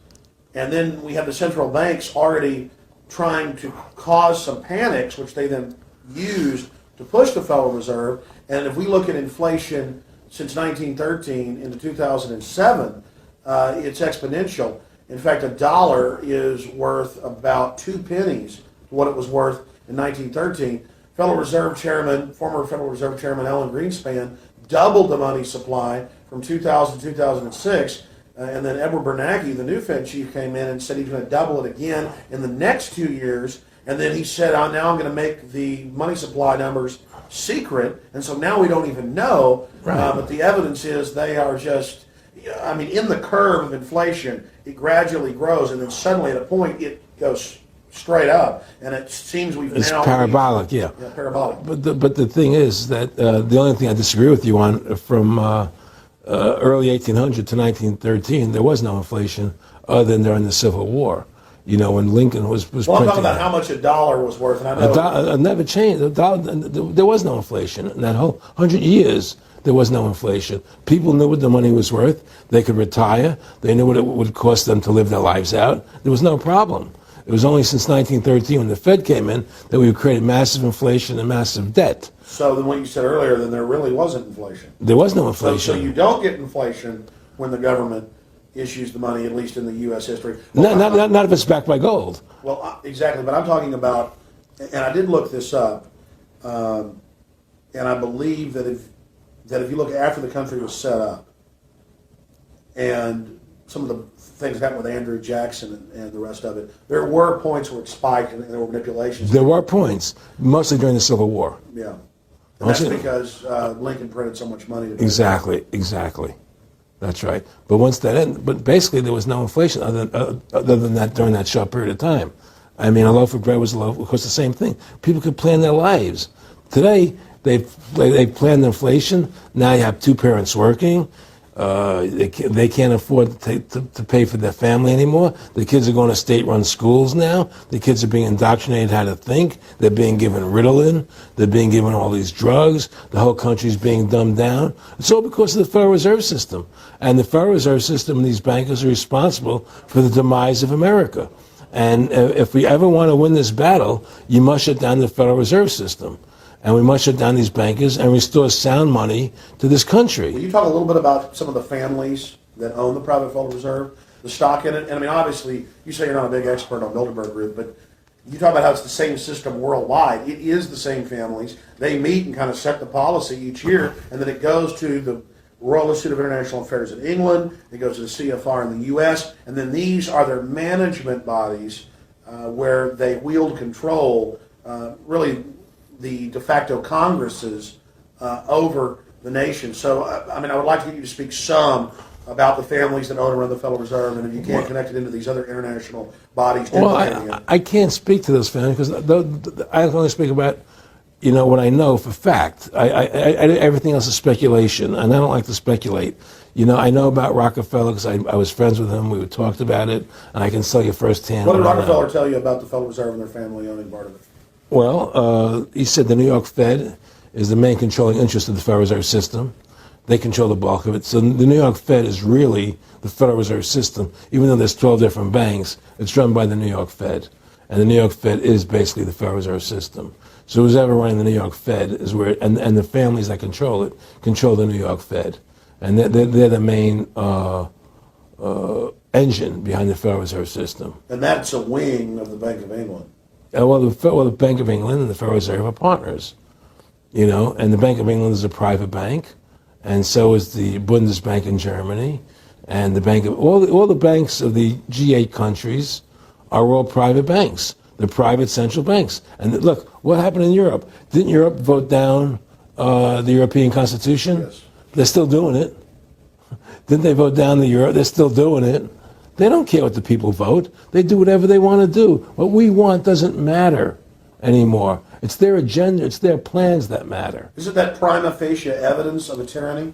And then we have the central banks already trying to cause some panics, which they then used to push the Federal Reserve. And if we look at inflation since 1913 into 2007, it's exponential. In fact, $1 is worth about 2 pennies to what it was worth in 1913. Former Federal Reserve Chairman Alan Greenspan doubled the money supply from 2000 to 2006. And then Edward Bernanke, the new Fed chief, came in and said he's going to double it again in the next 2 years. And then he said, now I'm going to make the money supply numbers secret. And so now we don't even know. Right. But the evidence is they are just, in the curve of inflation, it gradually grows. And then suddenly at a point, it goes straight up. And it seems it's parabolic, yeah. Yeah, parabolic. But the thing is that the only thing I disagree with you on from early 1800 to 1913, there was no inflation other than during the Civil War. When Lincoln was Well, I'm printing. talking about how much $1 was worth, and I know It never changed. There was no inflation. In that whole 100 years, there was no inflation. People knew what the money was worth. They could retire. They knew what it would cost them to live their lives out. There was no problem. It was only since 1913, when the Fed came in, that we created massive inflation and massive debt. So then what you said earlier, then there really wasn't inflation. There was no inflation. So you don't get inflation when the government issues the money, at least in the U.S. history. Not if it's backed by gold. Well, exactly. But I'm talking about, and I did look this up, and I believe that if you look after the country was set up, and some of the things that happened with Andrew Jackson and the rest of it, there were points where it spiked and there were manipulations. There were points, mostly during the Civil War. Yeah. And that's because Lincoln printed so much money. Exactly. That's right. But once that ended, but basically there was no inflation other than that during that short period of time. A loaf of bread was a loaf. Of course, the same thing. People could plan their lives. Today, they planned inflation. Now you have two parents working. They can't afford to pay for their family anymore. The kids are going to state-run schools now. The kids are being indoctrinated how to think. They're being given Ritalin. They're being given all these drugs. The whole country's being dumbed down. It's all because of the Federal Reserve System. And the Federal Reserve System and these bankers are responsible for the demise of America. And if we ever want to win this battle, you must shut down the Federal Reserve System. And we must shut down these bankers and restore sound money to this country. Will you talk a little bit about some of the families that own the private Federal Reserve, the stock in it? And obviously, you say you're not a big expert on Bilderberg Group, but you talk about how it's the same system worldwide. It is the same families. They meet and kind of set the policy each year, and then it goes to the Royal Institute of International Affairs in England, it goes to the CFR in the U.S., and then these are their management bodies where they wield control, really the de facto Congresses over the nation. So, I would like to get you to speak some about the families that own and run the Federal Reserve, and if you can't connect it into these other international bodies. Well, I can't speak to those families because I can only speak about, what I know for fact. Everything else is speculation, and I don't like to speculate. I know about Rockefeller because I was friends with him. We talked about it, and I can tell you firsthand. What did Rockefeller tell you about the Federal Reserve and their family owning part of it? Well, he said the New York Fed is the main controlling interest of the Federal Reserve System. They control the bulk of it. So the New York Fed is really the Federal Reserve System. Even though there's 12 different banks, it's run by the New York Fed. And the New York Fed is basically the Federal Reserve System. So who's ever running the New York Fed is where, and the families that control it, control the New York Fed. And they're the main engine behind the Federal Reserve System. And that's a wing of the Bank of England. Well, the Bank of England and the Federal Reserve are partners, and the Bank of England is a private bank, and so is the Bundesbank in Germany, and the bank of all the banks of the G8 countries are all private banks. They're private central banks. And look, what happened in Europe? Didn't Europe vote down the European Constitution? Yes. They're still doing it. Didn't they vote down the euro? They're still doing it. They don't care what the people vote. They do whatever they want to do. What we want doesn't matter anymore. It's their agenda. It's their plans that matter. Isn't that prima facie evidence of a tyranny?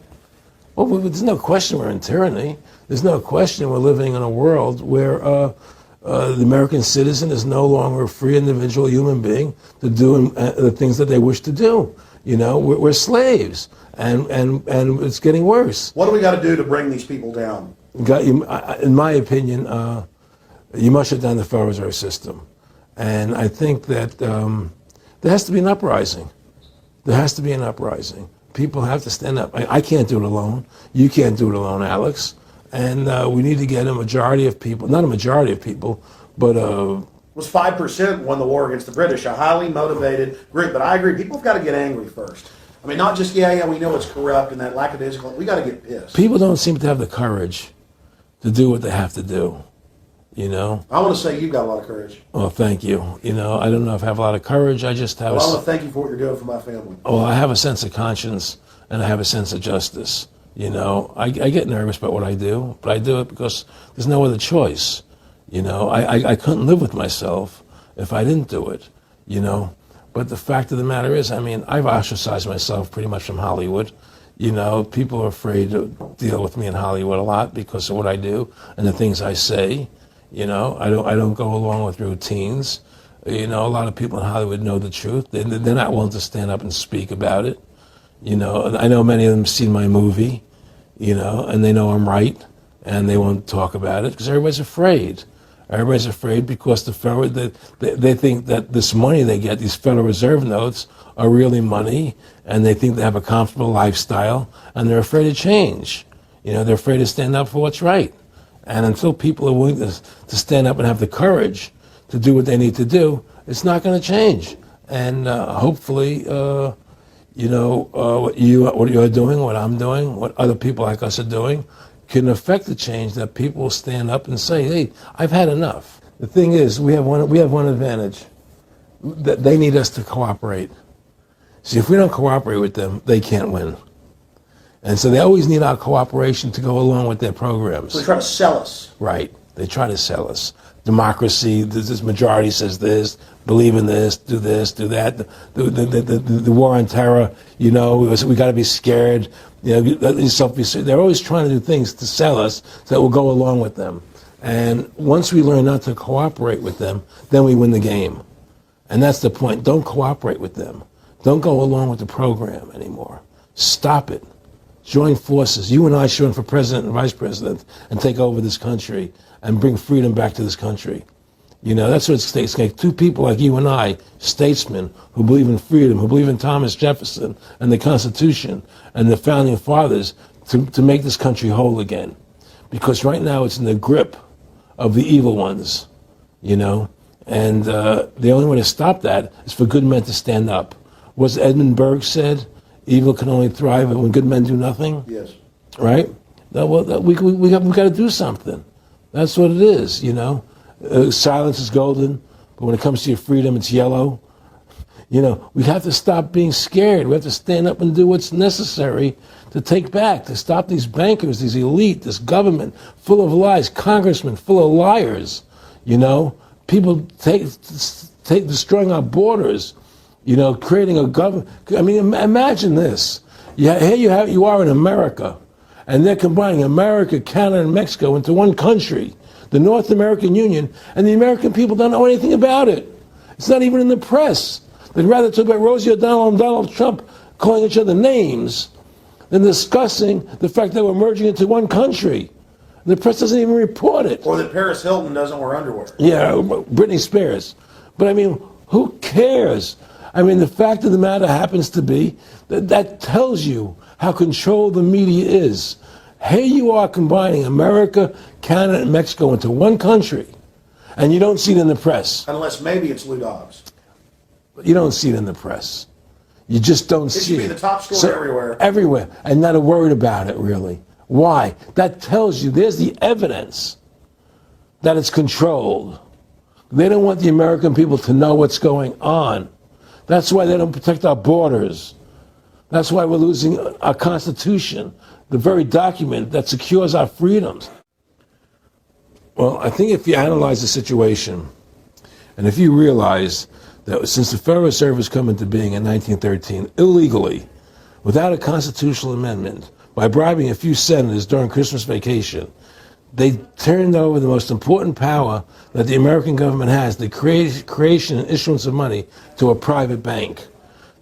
Well, there's no question we're in tyranny. There's no question we're living in a world where the American citizen is no longer a free individual human being to do the things that they wish to do. We're slaves, and it's getting worse. What do we got to do to bring these people down? In my opinion, you must shut down the Federal Reserve System. And I think that there has to be an uprising. There has to be an uprising. People have to stand up. I can't do it alone. You can't do it alone, Alex. And we need to get a majority of people, not a majority of people, but Was 5% won the war against the British, a highly motivated group. But I agree, people have got to get angry first. I mean, not just, yeah, we know it's corrupt and that lackadaisical. We got to get pissed. people don't seem to have the courage to do what they have to do, you know? I want to say you've got a lot of courage. Well, thank you. You know, I don't know if I have a lot of courage. I just have Well, I want to thank you for what you're doing for my family. I have a sense of conscience and I have a sense of justice. You know, I get nervous about what I do, but I do it because there's no other choice. You know, I couldn't live with myself if I didn't do it, you know. But the fact of the matter is, I mean, I've ostracized myself pretty much from Hollywood. You know, people are afraid to deal with me in Hollywood a lot because of what I do and the things I say. You know, I don't go along with routines. You know, a lot of people in Hollywood know the truth. They're not willing to stand up and speak about it. You know, I know many of them have seen my movie, you know, and they know I'm right, and they won't talk about it because everybody's afraid. Everybody's afraid because they think that this money they get, these Federal Reserve notes, are really money, and they think they have a comfortable lifestyle, and they're afraid to change. You know, they're afraid to stand up for what's right. And until people are willing to stand up and have the courage to do what they need to do, it's not going to change. And hopefully, you know, what you're doing, what I'm doing, what other people like us are doing, can affect the change that people will stand up and say, hey, I've had enough. The thing is, we have one advantage, that they need us to cooperate. See, if we don't cooperate with them, they can't win. And so they always need our cooperation to go along with their programs. So they try to sell us. Right. They try to sell us. Democracy, this majority says this, believe in this, do that. The war on terror, you know, we got to be scared. You know, they're always trying to do things to sell us so that we'll go along with them. And once we learn not to cooperate with them, then we win the game. And that's the point. Don't cooperate with them. Don't go along with the program anymore. Stop it. Join forces. You and I should run for president and vice president and take over this country and bring freedom back to this country. You know, that's what it's takes. Like two people like you and I, statesmen who believe in freedom, who believe in Thomas Jefferson and the Constitution and the founding fathers to make this country whole again. Because right now it's in the grip of the evil ones, you know. And the only way to stop that is for good men to stand up. What's Edmund Burke said? Evil can only thrive when good men do nothing. Yes. Right? We got to do something. That's what it is, you know. Silence is golden, but when it comes to your freedom, it's yellow. You know, we have to stop being scared. We have to stand up and do what's necessary to take back, to stop these bankers, these elite, this government full of lies, congressmen full of liars, you know. People destroying our borders, you know, creating a government. I mean, imagine this. Here you are in America, and they're combining America, Canada, and Mexico into one country, the North American Union, and the American people don't know anything about it. It's not even in the press. They'd rather talk about Rosie O'Donnell and Donald Trump calling each other names than discussing the fact that we're merging into one country. The press doesn't even report it. Or that Paris Hilton doesn't wear underwear. Yeah, Britney Spears. But I mean, who cares? I mean, the fact of the matter happens to be that tells you how controlled the media is. Here you are combining America, Canada, and Mexico into one country, and you don't see it in the press. Unless maybe it's Lou Dobbs. You don't see it in the press. You just don't see it. It should be the top story everywhere. Everywhere, and not a word about it, really. Why? That tells you there's the evidence that it's controlled. They don't want the American people to know what's going on. That's why they don't protect our borders. That's why we're losing our Constitution, the very document that secures our freedoms. Well, I think if you analyze the situation, and if you realize that since the Federal Reserve has come into being in 1913, illegally, without a constitutional amendment, by bribing a few senators during Christmas vacation, they turned over the most important power that the American government has, the creation and issuance of money, to a private bank.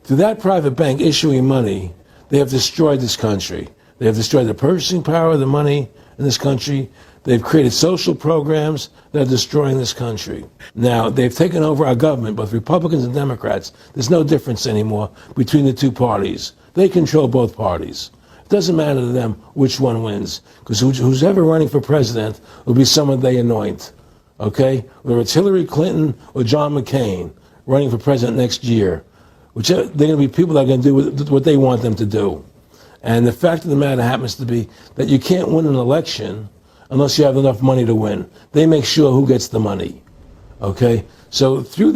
To that private bank issuing money, they have destroyed this country. They have destroyed the purchasing power of the money in this country. They've created social programs that are destroying this country. Now, they've taken over our government, both Republicans and Democrats. There's no difference anymore between the two parties. They control both parties. It doesn't matter to them which one wins, because who's ever running for president will be someone they anoint, okay? Whether it's Hillary Clinton or John McCain running for president next year, they're going to be people that are going to do what they want them to do. And the fact of the matter happens to be that you can't win an election unless you have enough money to win. They make sure who gets the money, okay? So through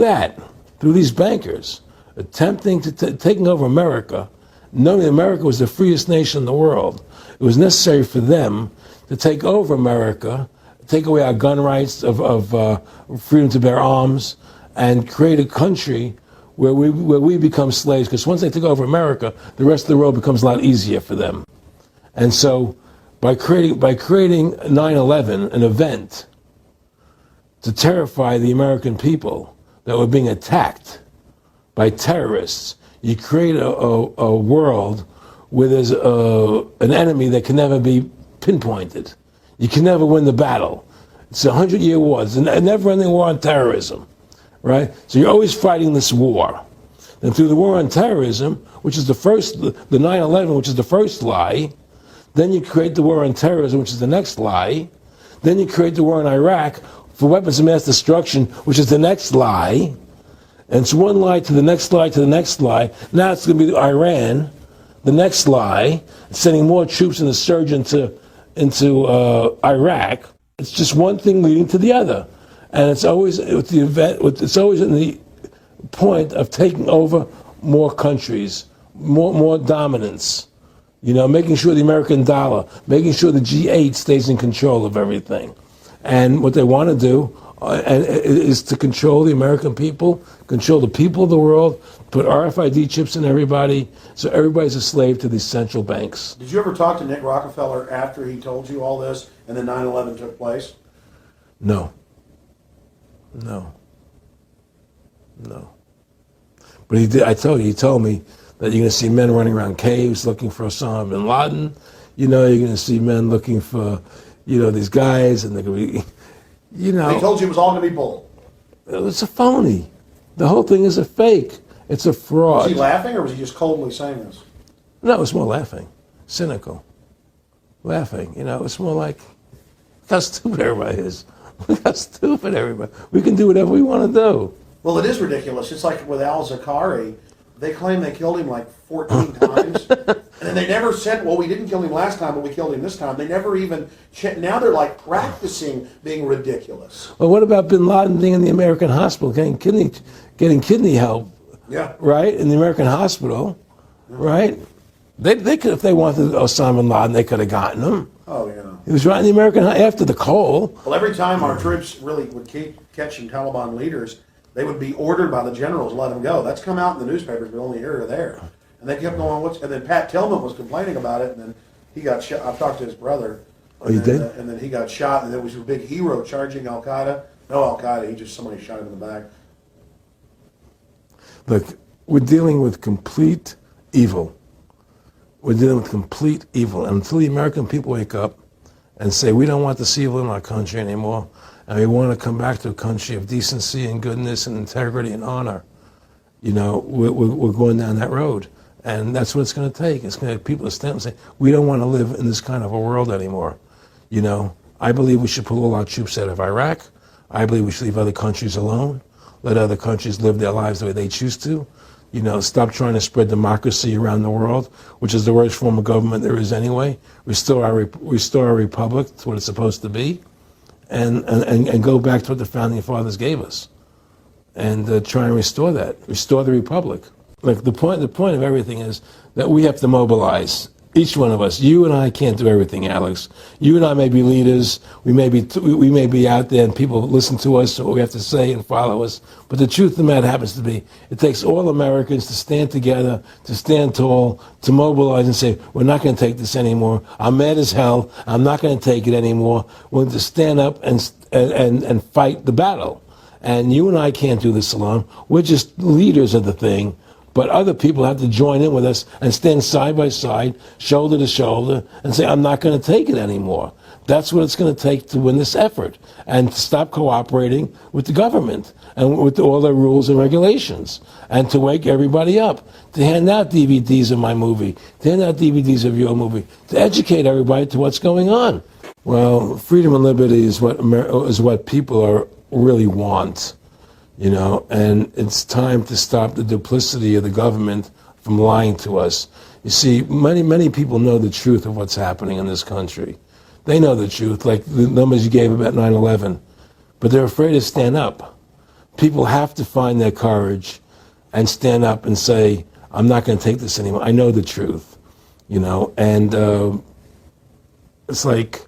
these bankers attempting to taking over America, knowing America was the freest nation in the world, it was necessary for them to take over America, take away our gun rights of freedom to bear arms, and create a country where we become slaves. Because once they took over America, the rest of the world becomes a lot easier for them. And so, by creating 9/11, an event to terrify the American people that were being attacked by terrorists, you create a world where there's an enemy that can never be pinpointed. You can never win the battle. It's a 100-year war. It's a never-ending war on terrorism, right? So you're always fighting this war. And through the war on terrorism, which is the 9/11, which is the first lie, then you create the war on terrorism, which is the next lie. Then you create the war in Iraq for weapons of mass destruction, which is the next lie. And it's one lie to the next lie to the next lie. Now it's going to be Iran, the next lie, sending more troops and a surge into Iraq. It's just one thing leading to the other, and it's always it's always in the point of taking over more countries, more dominance. You know, making sure the American dollar, making sure the G8 stays in control of everything, and what they want to do is to control the American people, control the people of the world, put RFID chips in everybody, so everybody's a slave to these central banks. Did you ever talk to Nick Rockefeller after he told you all this and then 9/11 took place? No. But he did. He told me that you're going to see men running around caves looking for Osama bin Laden. You know, you're going to see men looking for, these guys, and they're going to be, He told you it was all going to be bull. It's a phony. The whole thing is a fake. It's a fraud. Was he laughing, or was he just coldly saying this? No, it's more laughing. Cynical. Laughing. It's more like, look how stupid everybody is. Look how stupid everybody. We can do whatever we want to do. Well, it is ridiculous. It's like with al-Zakari. They claim they killed him like 14 times. And they never said, well, we didn't kill him last time, but we killed him this time. They never even, now they're like practicing being ridiculous. Well, what about bin Laden being in the American hospital, getting kidney help? Yeah. Right? In the American hospital, right? They could, if they wanted Osama bin Laden, they could have gotten him. Oh, yeah. He was right in the American, after the Cole. Well, every time our troops really would keep catching Taliban leaders, they would be ordered by the generals to let them go. That's come out in the newspapers, but only here or there. And they kept going, and then Pat Tillman was complaining about it, and then he got shot. I've talked to his brother. Oh, you did? And then he got shot, and there was a big hero charging Al-Qaeda. No Al-Qaeda, somebody shot him in the back. Look, we're dealing with complete evil. We're dealing with complete evil. And until the American people wake up and say, we don't want this evil in our country anymore, and we want to come back to a country of decency and goodness and integrity and honor, we're going down that road. And that's what it's going to take. It's going to have people to stand up and say, we don't want to live in this kind of a world anymore. I believe we should pull all our troops out of Iraq. I believe we should leave other countries alone. Let other countries live their lives the way they choose to. Stop trying to spread democracy around the world, which is the worst form of government there is anyway. Restore our republic to what it's supposed to be, and go back to what the founding fathers gave us, and try and restore that. Restore the republic. Like the point of everything is that we have to mobilize. Each one of us. You and I can't do everything, Alex. You and I may be leaders. We may be out there, and people listen to us, what we have to say, and follow us. But the truth of the matter happens to be, it takes all Americans to stand together, to stand tall, to mobilize and say, we're not going to take this anymore. I'm mad as hell. I'm not going to take it anymore. We're going to stand up and fight the battle. And you and I can't do this alone. We're just leaders of the thing. But other people have to join in with us and stand side by side, shoulder to shoulder, and say, I'm not going to take it anymore. That's what it's going to take to win this effort, and to stop cooperating with the government and with all their rules and regulations, and to wake everybody up, to hand out DVDs of my movie, to hand out DVDs of your movie, to educate everybody to what's going on. Well, freedom and liberty is what people really want, and it's time to stop the duplicity of the government from lying to us. You see, many people know the truth of what's happening in this country. They know the truth, like the numbers you gave about 9/11, but they're afraid to stand up. People have to find their courage and stand up and say, I'm not going to take this anymore. I know the truth, and it's like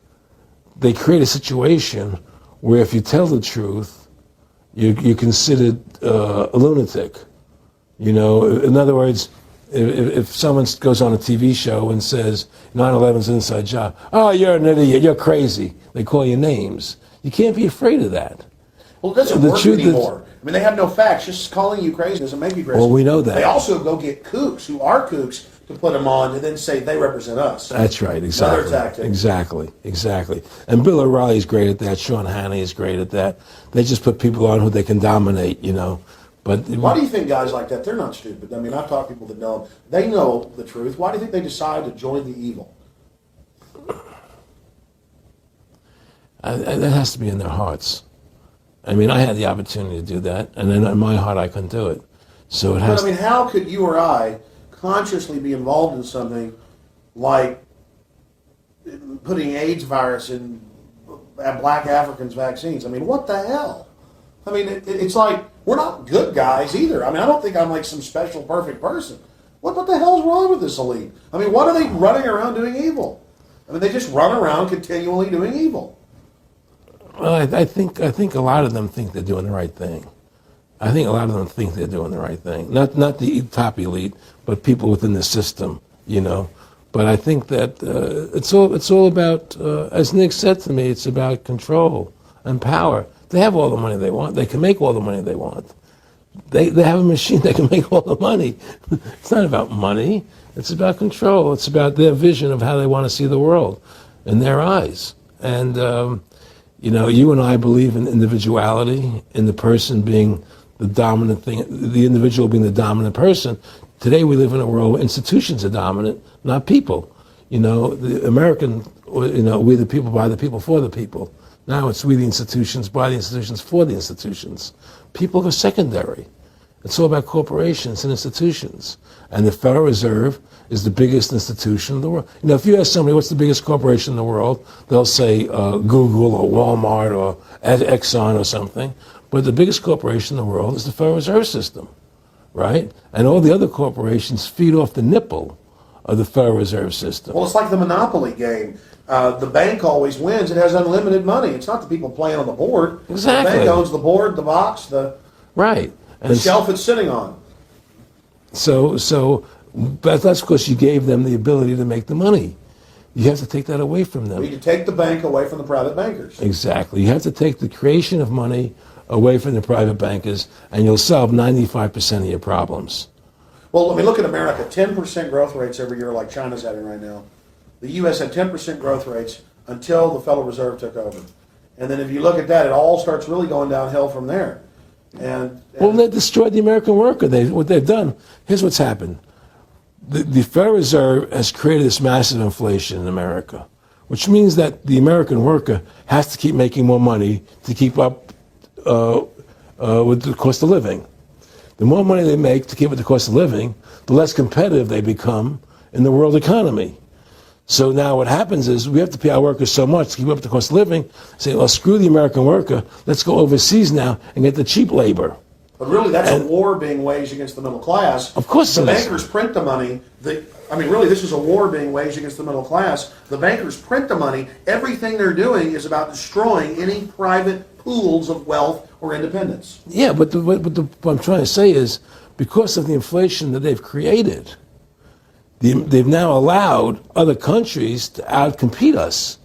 they create a situation where if you tell the truth, you're considered a lunatic. In other words, if someone goes on a TV show and says 9/11's an inside job, oh, you're an idiot, you're crazy. They call you names. You can't be afraid of that. Well, it doesn't work anymore. I mean, they have no facts. Just calling you crazy doesn't make you crazy. Well, we know that. They also go get kooks who are kooks to put them on and then say they represent us. That's right, exactly. Another tactic. Exactly. And Bill O'Reilly's great at that. Sean Hannity is great at that. They just put people on who they can dominate, But why do you think guys like that, they're not stupid? I mean, I've talked to people that know, they know the truth. Why do you think they decide to join the evil? That has to be in their hearts. I mean, I had the opportunity to do that, and then in my heart I couldn't do it. So it has. But I mean, how could you or I consciously be involved in something like putting AIDS virus in black Africans' vaccines? I mean, what the hell? I mean, it's like, we're not good guys either. I mean, I don't think I'm like some special perfect person. What the hell's wrong with this elite? I mean, what are they running around doing evil? I mean, they just run around continually doing evil. Well, I think a lot of them think they're doing the right thing. I think a lot of them think they're doing the right thing. Not the top elite, but people within the system, But I think that it's all about, as Nick said to me, it's about control and power. They have all the money they want. They can make all the money they want. They have a machine that can make all the money. It's not about money. It's about control. It's about their vision of how they want to see the world in their eyes. And, you and I believe in individuality, in the person being the dominant thing, the individual being the dominant person. Today we live in a world where institutions are dominant, not people. The American, we the people, by the people, for the people. Now it's we the institutions, by the institutions, for the institutions. People are secondary. It's all about corporations and institutions. And the Federal Reserve is the biggest institution in the world. If you ask somebody what's the biggest corporation in the world, they'll say Google or Walmart or Exxon or something. But the biggest corporation in the world is the Federal Reserve System, right? And all the other corporations feed off the nipple of the Federal Reserve System. Well, it's like the Monopoly game. The bank always wins. It has unlimited money. It's not the people playing on the board. Exactly. The bank owns the board, the box, the shelf it's sitting on. But that's because you gave them the ability to make the money. You have to take that away from them. You can take the bank away from the private bankers. Exactly. You have to take the creation of money away from the private bankers, and you'll solve 95% of your problems. Well, I mean, look at America. 10% growth rates every year like China's having right now. The U.S. had 10% growth rates until the Federal Reserve took over. And then if you look at that, it all starts really going downhill from there. Well, they destroyed the American worker. What they've done, here's what's happened. The Federal Reserve has created this massive inflation in America, which means that the American worker has to keep making more money to keep up with the cost of living. The more money they make to keep with the cost of living, the less competitive they become in the world economy. So now what happens is we have to pay our workers so much to keep up with the cost of living, say, well, screw the American worker, let's go overseas now and get the cheap labor. But really, that's a war being waged against the middle class. Of course the bankers print the money. Really, this is a war being waged against the middle class. The bankers print the money. Everything they're doing is about destroying any private pools of wealth or independence. Yeah, but what I'm trying to say is, because of the inflation that they've created, they've now allowed other countries to outcompete us.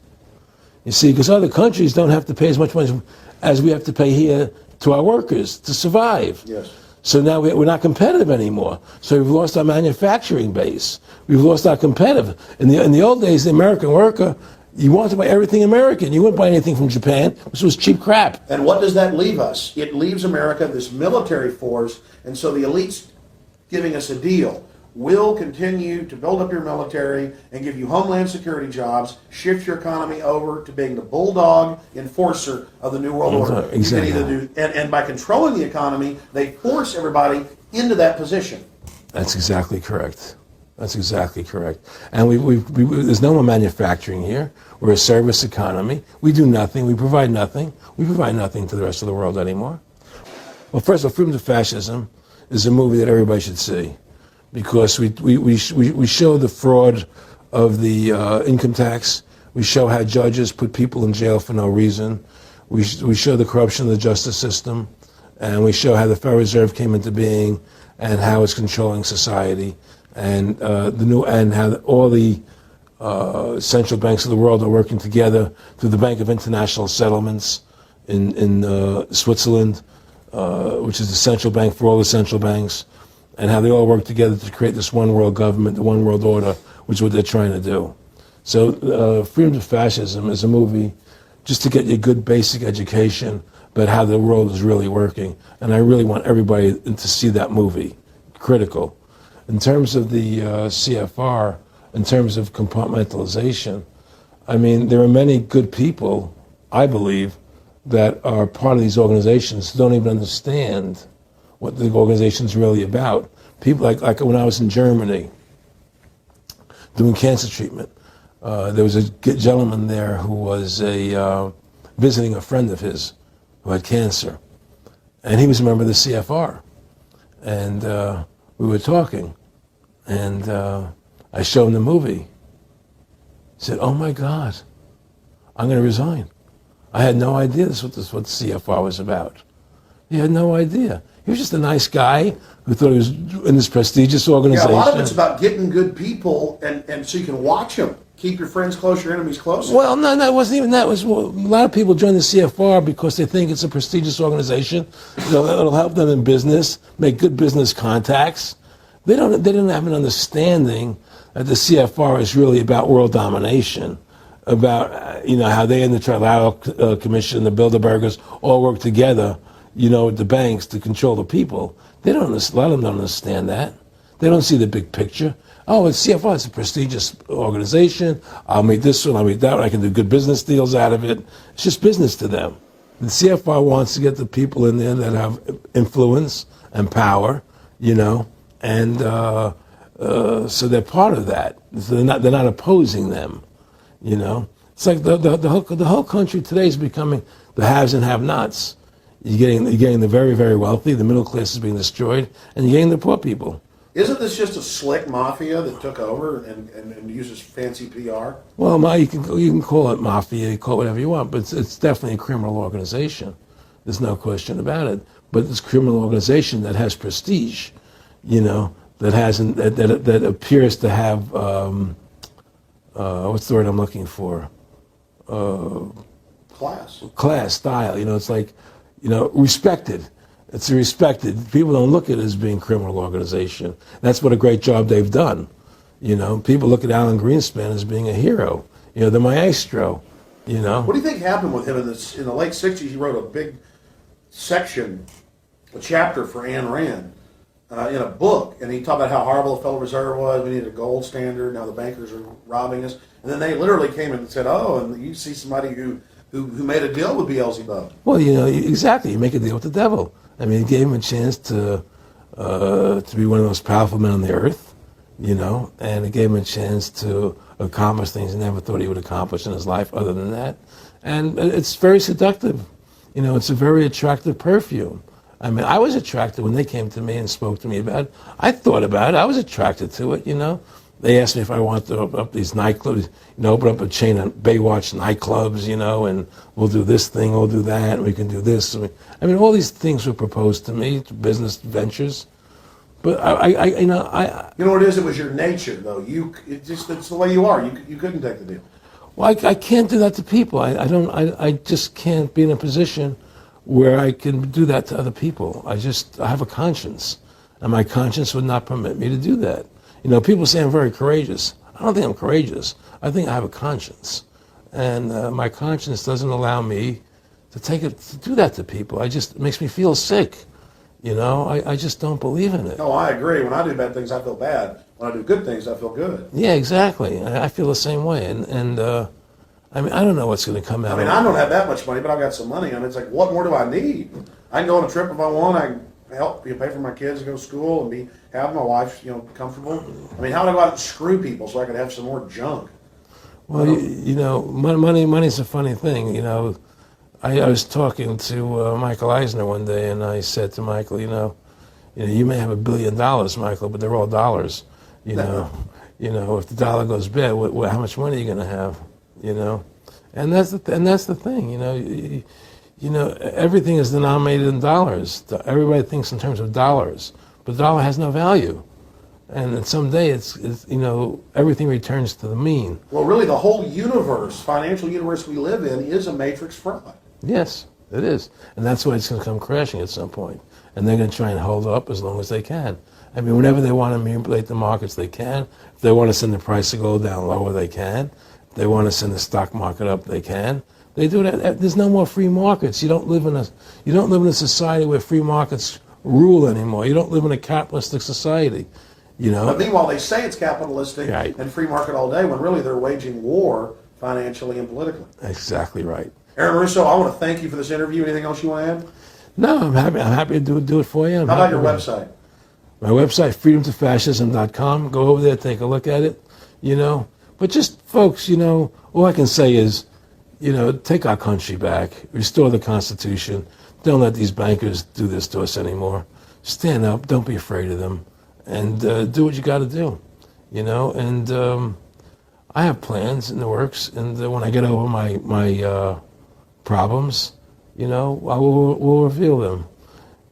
You see, because other countries don't have to pay as much money as we have to pay here to our workers to survive. Yes. So now we're not competitive anymore. So we've lost our manufacturing base. We've lost our competitive. In the old days, the American worker, You wanted to buy everything American. You wouldn't buy anything from Japan, which was cheap crap. And what does that leave us? It leaves America this military force, and so the elite's giving us a deal. We'll continue to build up your military and give you homeland security jobs, shift your economy over to being the bulldog enforcer of the New World Order. Exactly. You can either do, and by controlling the economy, they force everybody into that position. That's exactly correct. That's exactly correct. And there's no more manufacturing here. We're a service economy. We do nothing. We provide nothing. We provide nothing to the rest of the world anymore. Well, first of all, Freedom to Fascism is a movie that everybody should see, because we show the fraud of the income tax. We show how judges put people in jail for no reason. We show the corruption of the justice system, and we show how the Federal Reserve came into being and how it's controlling society, and how all the central banks of the world are working together through the Bank of International Settlements in Switzerland, which is the central bank for all the central banks, and how they all work together to create this one world government, the one world order, which is what they're trying to do. So Freedom to Fascism is a movie just to get you a good basic education about how the world is really working. And I really want everybody to see that movie. Critical. In terms of the CFR, in terms of compartmentalization, I mean, there are many good people, I believe, that are part of these organizations who don't even understand what the organization's really about. People like when I was in Germany doing cancer treatment, there was a gentleman there who was visiting a friend of his who had cancer, and he was a member of the CFR, and we were talking, and I showed him the movie. He said, "Oh my God, I'm going to resign. I had no idea this was what the CFR was about." He had no idea. He was just a nice guy who thought he was in this prestigious organization. Yeah, a lot of it's about getting good people, and so you can watch them. Keep your friends close, your enemies closer. Well, no, it wasn't even that. It was, well, a lot of people join the CFR because they think it's a prestigious organization. It'll help them in business, make good business contacts. They didn't have an understanding that the CFR is really about world domination, about how they and the Trilateral Commission, the Bilderbergers, all work together, with the banks to control the people. A lot of them don't understand that. They don't see the big picture. Oh, it's CFR, it's a prestigious organization. I'll make this one, I'll make that one. I can do good business deals out of it. It's just business to them. The CFR wants to get the people in there that have influence and power, and so they're part of that. So they're not opposing them, It's like the whole country today is becoming the haves and have-nots. You're getting the very, very wealthy, the middle class is being destroyed, and you're getting the poor people. Isn't this just a slick mafia that took over and uses fancy PR? Well, you can call it mafia, you call it whatever you want, but it's definitely a criminal organization. There's no question about it. But it's a criminal organization that has prestige, that appears to have what's the word I'm looking for? Class, style. It's like, respected. It's respected. People don't look at it as being a criminal organization. That's what a great job they've done. People look at Alan Greenspan as being a hero. The maestro. What do you think happened with him in the late '60s? He wrote a big section, a chapter for Ayn Rand in a book, and he talked about how horrible the Federal Reserve was. We needed a gold standard. Now the bankers are robbing us. And then they literally came in and said, "Oh, and you see somebody who made a deal with Beelzebub." Well, exactly. You make a deal with the devil. I mean, it gave him a chance to be one of the most powerful men on the earth, and it gave him a chance to accomplish things he never thought he would accomplish in his life other than that. And it's very seductive. It's a very attractive perfume. I mean, I was attracted when they came to me and spoke to me about it. I thought about it. I was attracted to it, They asked me if I wanted to open up these nightclubs, open up a chain of Baywatch nightclubs, and we'll do this thing, we'll do that, and we can do this. I mean, all these things were proposed to me, business ventures. But you know what it is? It was your nature, though. It's the way you are. You couldn't take the deal. Well, I can't do that to people. I just can't be in a position where I can do that to other people. I have a conscience, and my conscience would not permit me to do that. People say I'm very courageous. I don't think I'm courageous. I think I have a conscience. And my conscience doesn't allow me to do that to people. It makes me feel sick. You know, I just don't believe in it. No, I agree. When I do bad things, I feel bad. When I do good things, I feel good. Yeah, exactly. I feel the same way. And I mean, I don't know what's going to come out. I mean, I don't have that much money, but I've got some money. I mean, it's like, what more do I need? I can go on a trip if I want. I can help pay for my kids to go to school and have my wife, comfortable. I mean, how do I go out and screw people so I can have some more junk? Well, you know, money's a funny thing. You know, I was talking to Michael Eisner one day, and I said to Michael, you may have $1 billion, Michael, but they're all dollars. You know, if the dollar goes bad, how much money are you going to have? You know, and that's the thing. You know, everything is denominated in dollars. Everybody thinks in terms of dollars, but the dollar has no value. And someday it's everything returns to the mean. Well, really, the whole universe, financial universe we live in, is a matrix fraud. Yes, it is. And that's why it's going to come crashing at some point. And they're going to try and hold up as long as they can. I mean, whenever they want to manipulate the markets, they can. If they want to send the price to go down lower, they can. If they want to send the stock market up, they can. They do that. There's no more free markets. You don't live in a society where free markets rule anymore. You don't live in a capitalistic society. You know. But meanwhile, they say it's capitalistic Right. and free market all day, when really they're waging war financially and politically. Exactly right. Aaron Russo, I want to thank you for this interview. Anything else you want to add? No, I'm happy to do it for you. How about your website? My website, freedomtofascism.com. Go over there, take a look at it. But just folks, all I can say is, take our country back, restore the Constitution. Don't let these bankers do this to us anymore. Stand up. Don't be afraid of them. And do what you got to do, And I have plans in the works. And when I get over my problems, we'll reveal them,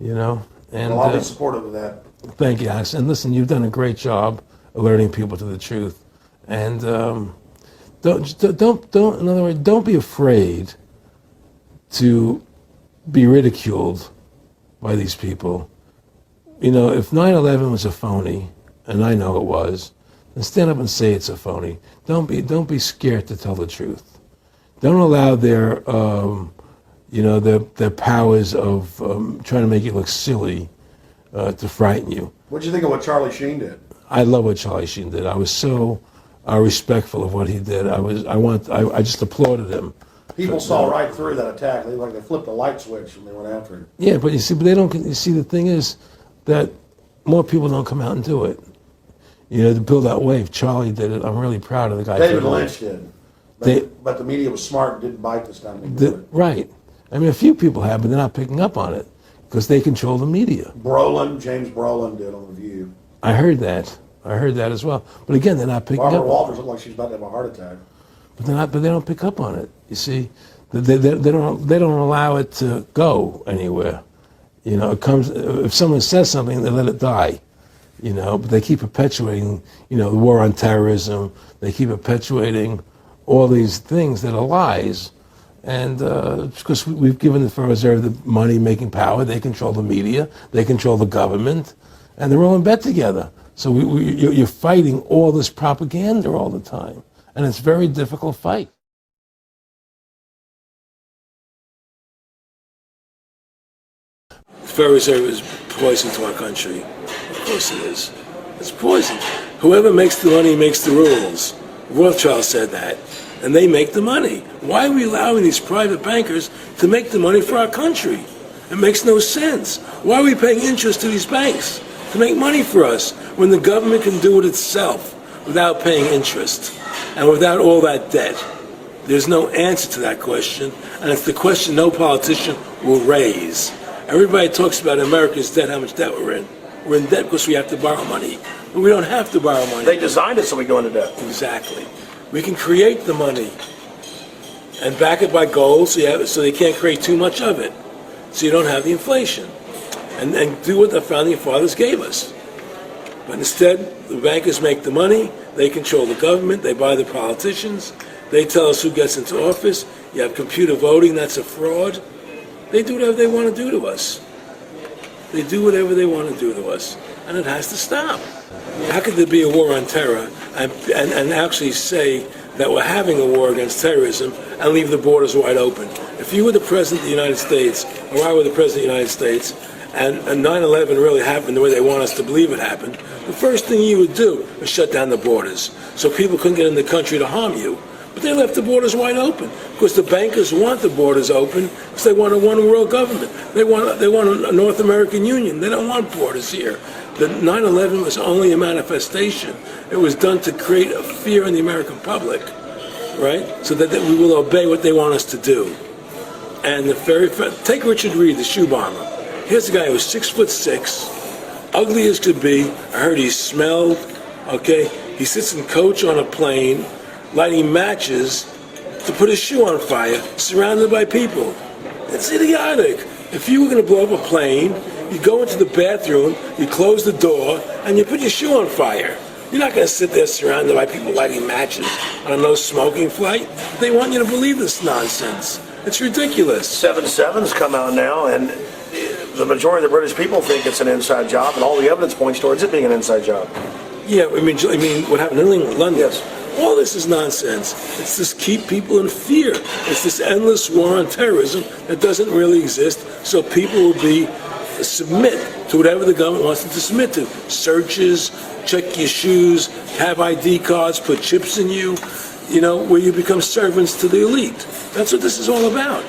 And Well, I'll be supportive of that. Thank you, Alex. And listen, you've done a great job alerting people to the truth. And don't. In other words, don't be afraid to be ridiculed by these people. If 9/11 was a phony, and I know it was, then stand up and say it's a phony. Don't be scared to tell the truth. Don't allow their powers of trying to make you look silly to frighten you. What do you think of what Charlie Sheen did? I love what Charlie Sheen did. I was so respectful of what he did. I just applauded him. People saw right through that attack. They flipped a light switch when they went after him. Yeah, but they don't. You see, the thing is that more people don't come out and do it. To build that wave. Charlie did it. I'm really proud of the guy. David Lynch did. But the media was smart and didn't bite this time. Right. I mean, a few people have, but they're not picking up on it because they control the media. James Brolin did on The View. I heard that as well. But again, they're not picking Barbara up. Walters looked like she's about to have a heart attack. But they don't pick up on it. You see, they don't allow it to go anywhere. It comes if someone says something, they let it die. But they keep perpetuating, the war on terrorism. They keep perpetuating all these things that are lies. And because we've given the Federal Reserve the money-making power, they control the media, they control the government, and they're all in bed together. So you're fighting all this propaganda all the time, and it's a very difficult fight. The Federal Reserve is poison to our country. Of course it is. It's poison. Whoever makes the money makes the rules. Rothschild said that. And they make the money. Why are we allowing these private bankers to make the money for our country? It makes no sense. Why are we paying interest to these banks to make money for us when the government can do it itself without paying interest and without all that debt? There's no answer to that question, and it's the question no politician will raise. Everybody talks about America's debt, how much debt we're in. We're in debt because we have to borrow money. But we don't have to borrow money. They designed it so we go into debt. Exactly. We can create the money and back it by gold so they can't create too much of it. So you don't have the inflation. And do what the founding fathers gave us. But instead, the bankers make the money, they control the government, they buy the politicians, they tell us who gets into office. You have computer voting, that's a fraud. They do whatever they want to do to us. They do whatever they want to do to us. And it has to stop. How could there be a war on terror and actually say that we're having a war against terrorism and leave the borders wide open. If you were the President of the United States, or I were the President of the United States, and 9/11 really happened the way they want us to believe it happened, the first thing you would do is shut down the borders so people couldn't get in the country to harm you. But they left the borders wide open because the bankers want the borders open because they want a one-world government. They want a North American Union. They don't want borders here. The 9/11 was only a manifestation. It was done to create a fear in the American public, right? So that we will obey what they want us to do. And take Richard Reed, the shoe bomber. Here's a guy who was 6'6", ugly as could be. I heard he smelled. Okay, he sits in coach on a plane, lighting matches to put his shoe on fire, surrounded by people. It's idiotic. If you were going to blow up a plane, you go into the bathroom, you close the door, and you put your shoe on fire. You're not going to sit there surrounded by people lighting matches on a no-smoking flight. They want you to believe this nonsense. It's ridiculous. 7/7's come out now, and the majority of the British people think it's an inside job, and all the evidence points towards it being an inside job. Yeah, I mean, what happened in England, London? Yes. All this is nonsense. It's just keep people in fear. It's this endless war on terrorism that doesn't really exist, so people will submit to whatever the government wants them to submit to. Searches, check your shoes, have ID cards, put chips in you, where you become servants to the elite. That's what this is all about,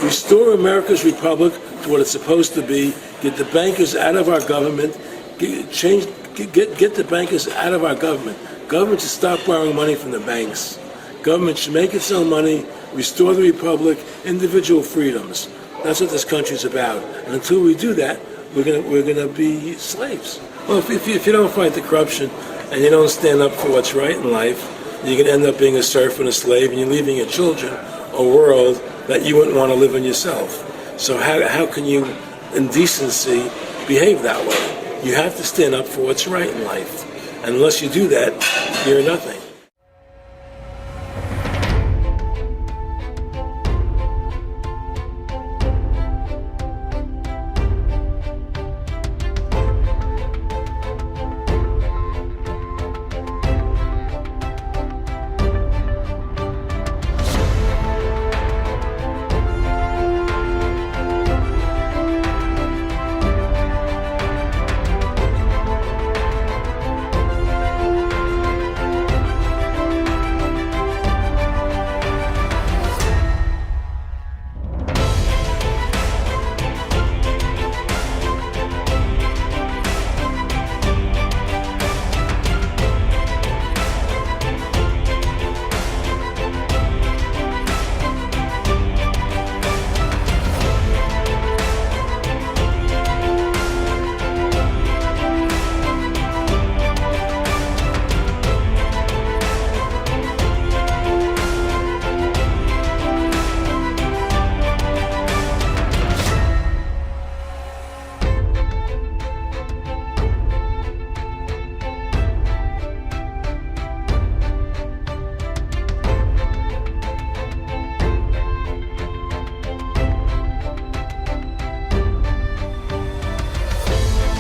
Restore America's republic to what it's supposed to be, get the bankers out of our government, get the bankers out of our government. Government should stop borrowing money from the banks. Government should make its own money, restore the republic, individual freedoms. That's what this country's about. And until we do that, we're gonna be slaves. Well, if you don't fight the corruption and you don't stand up for what's right in life, you're gonna end up being a serf and a slave, and you're leaving your children a world that you wouldn't want to live in yourself. So how can you, in decency, behave that way? You have to stand up for what's right in life. And unless you do that, you're nothing.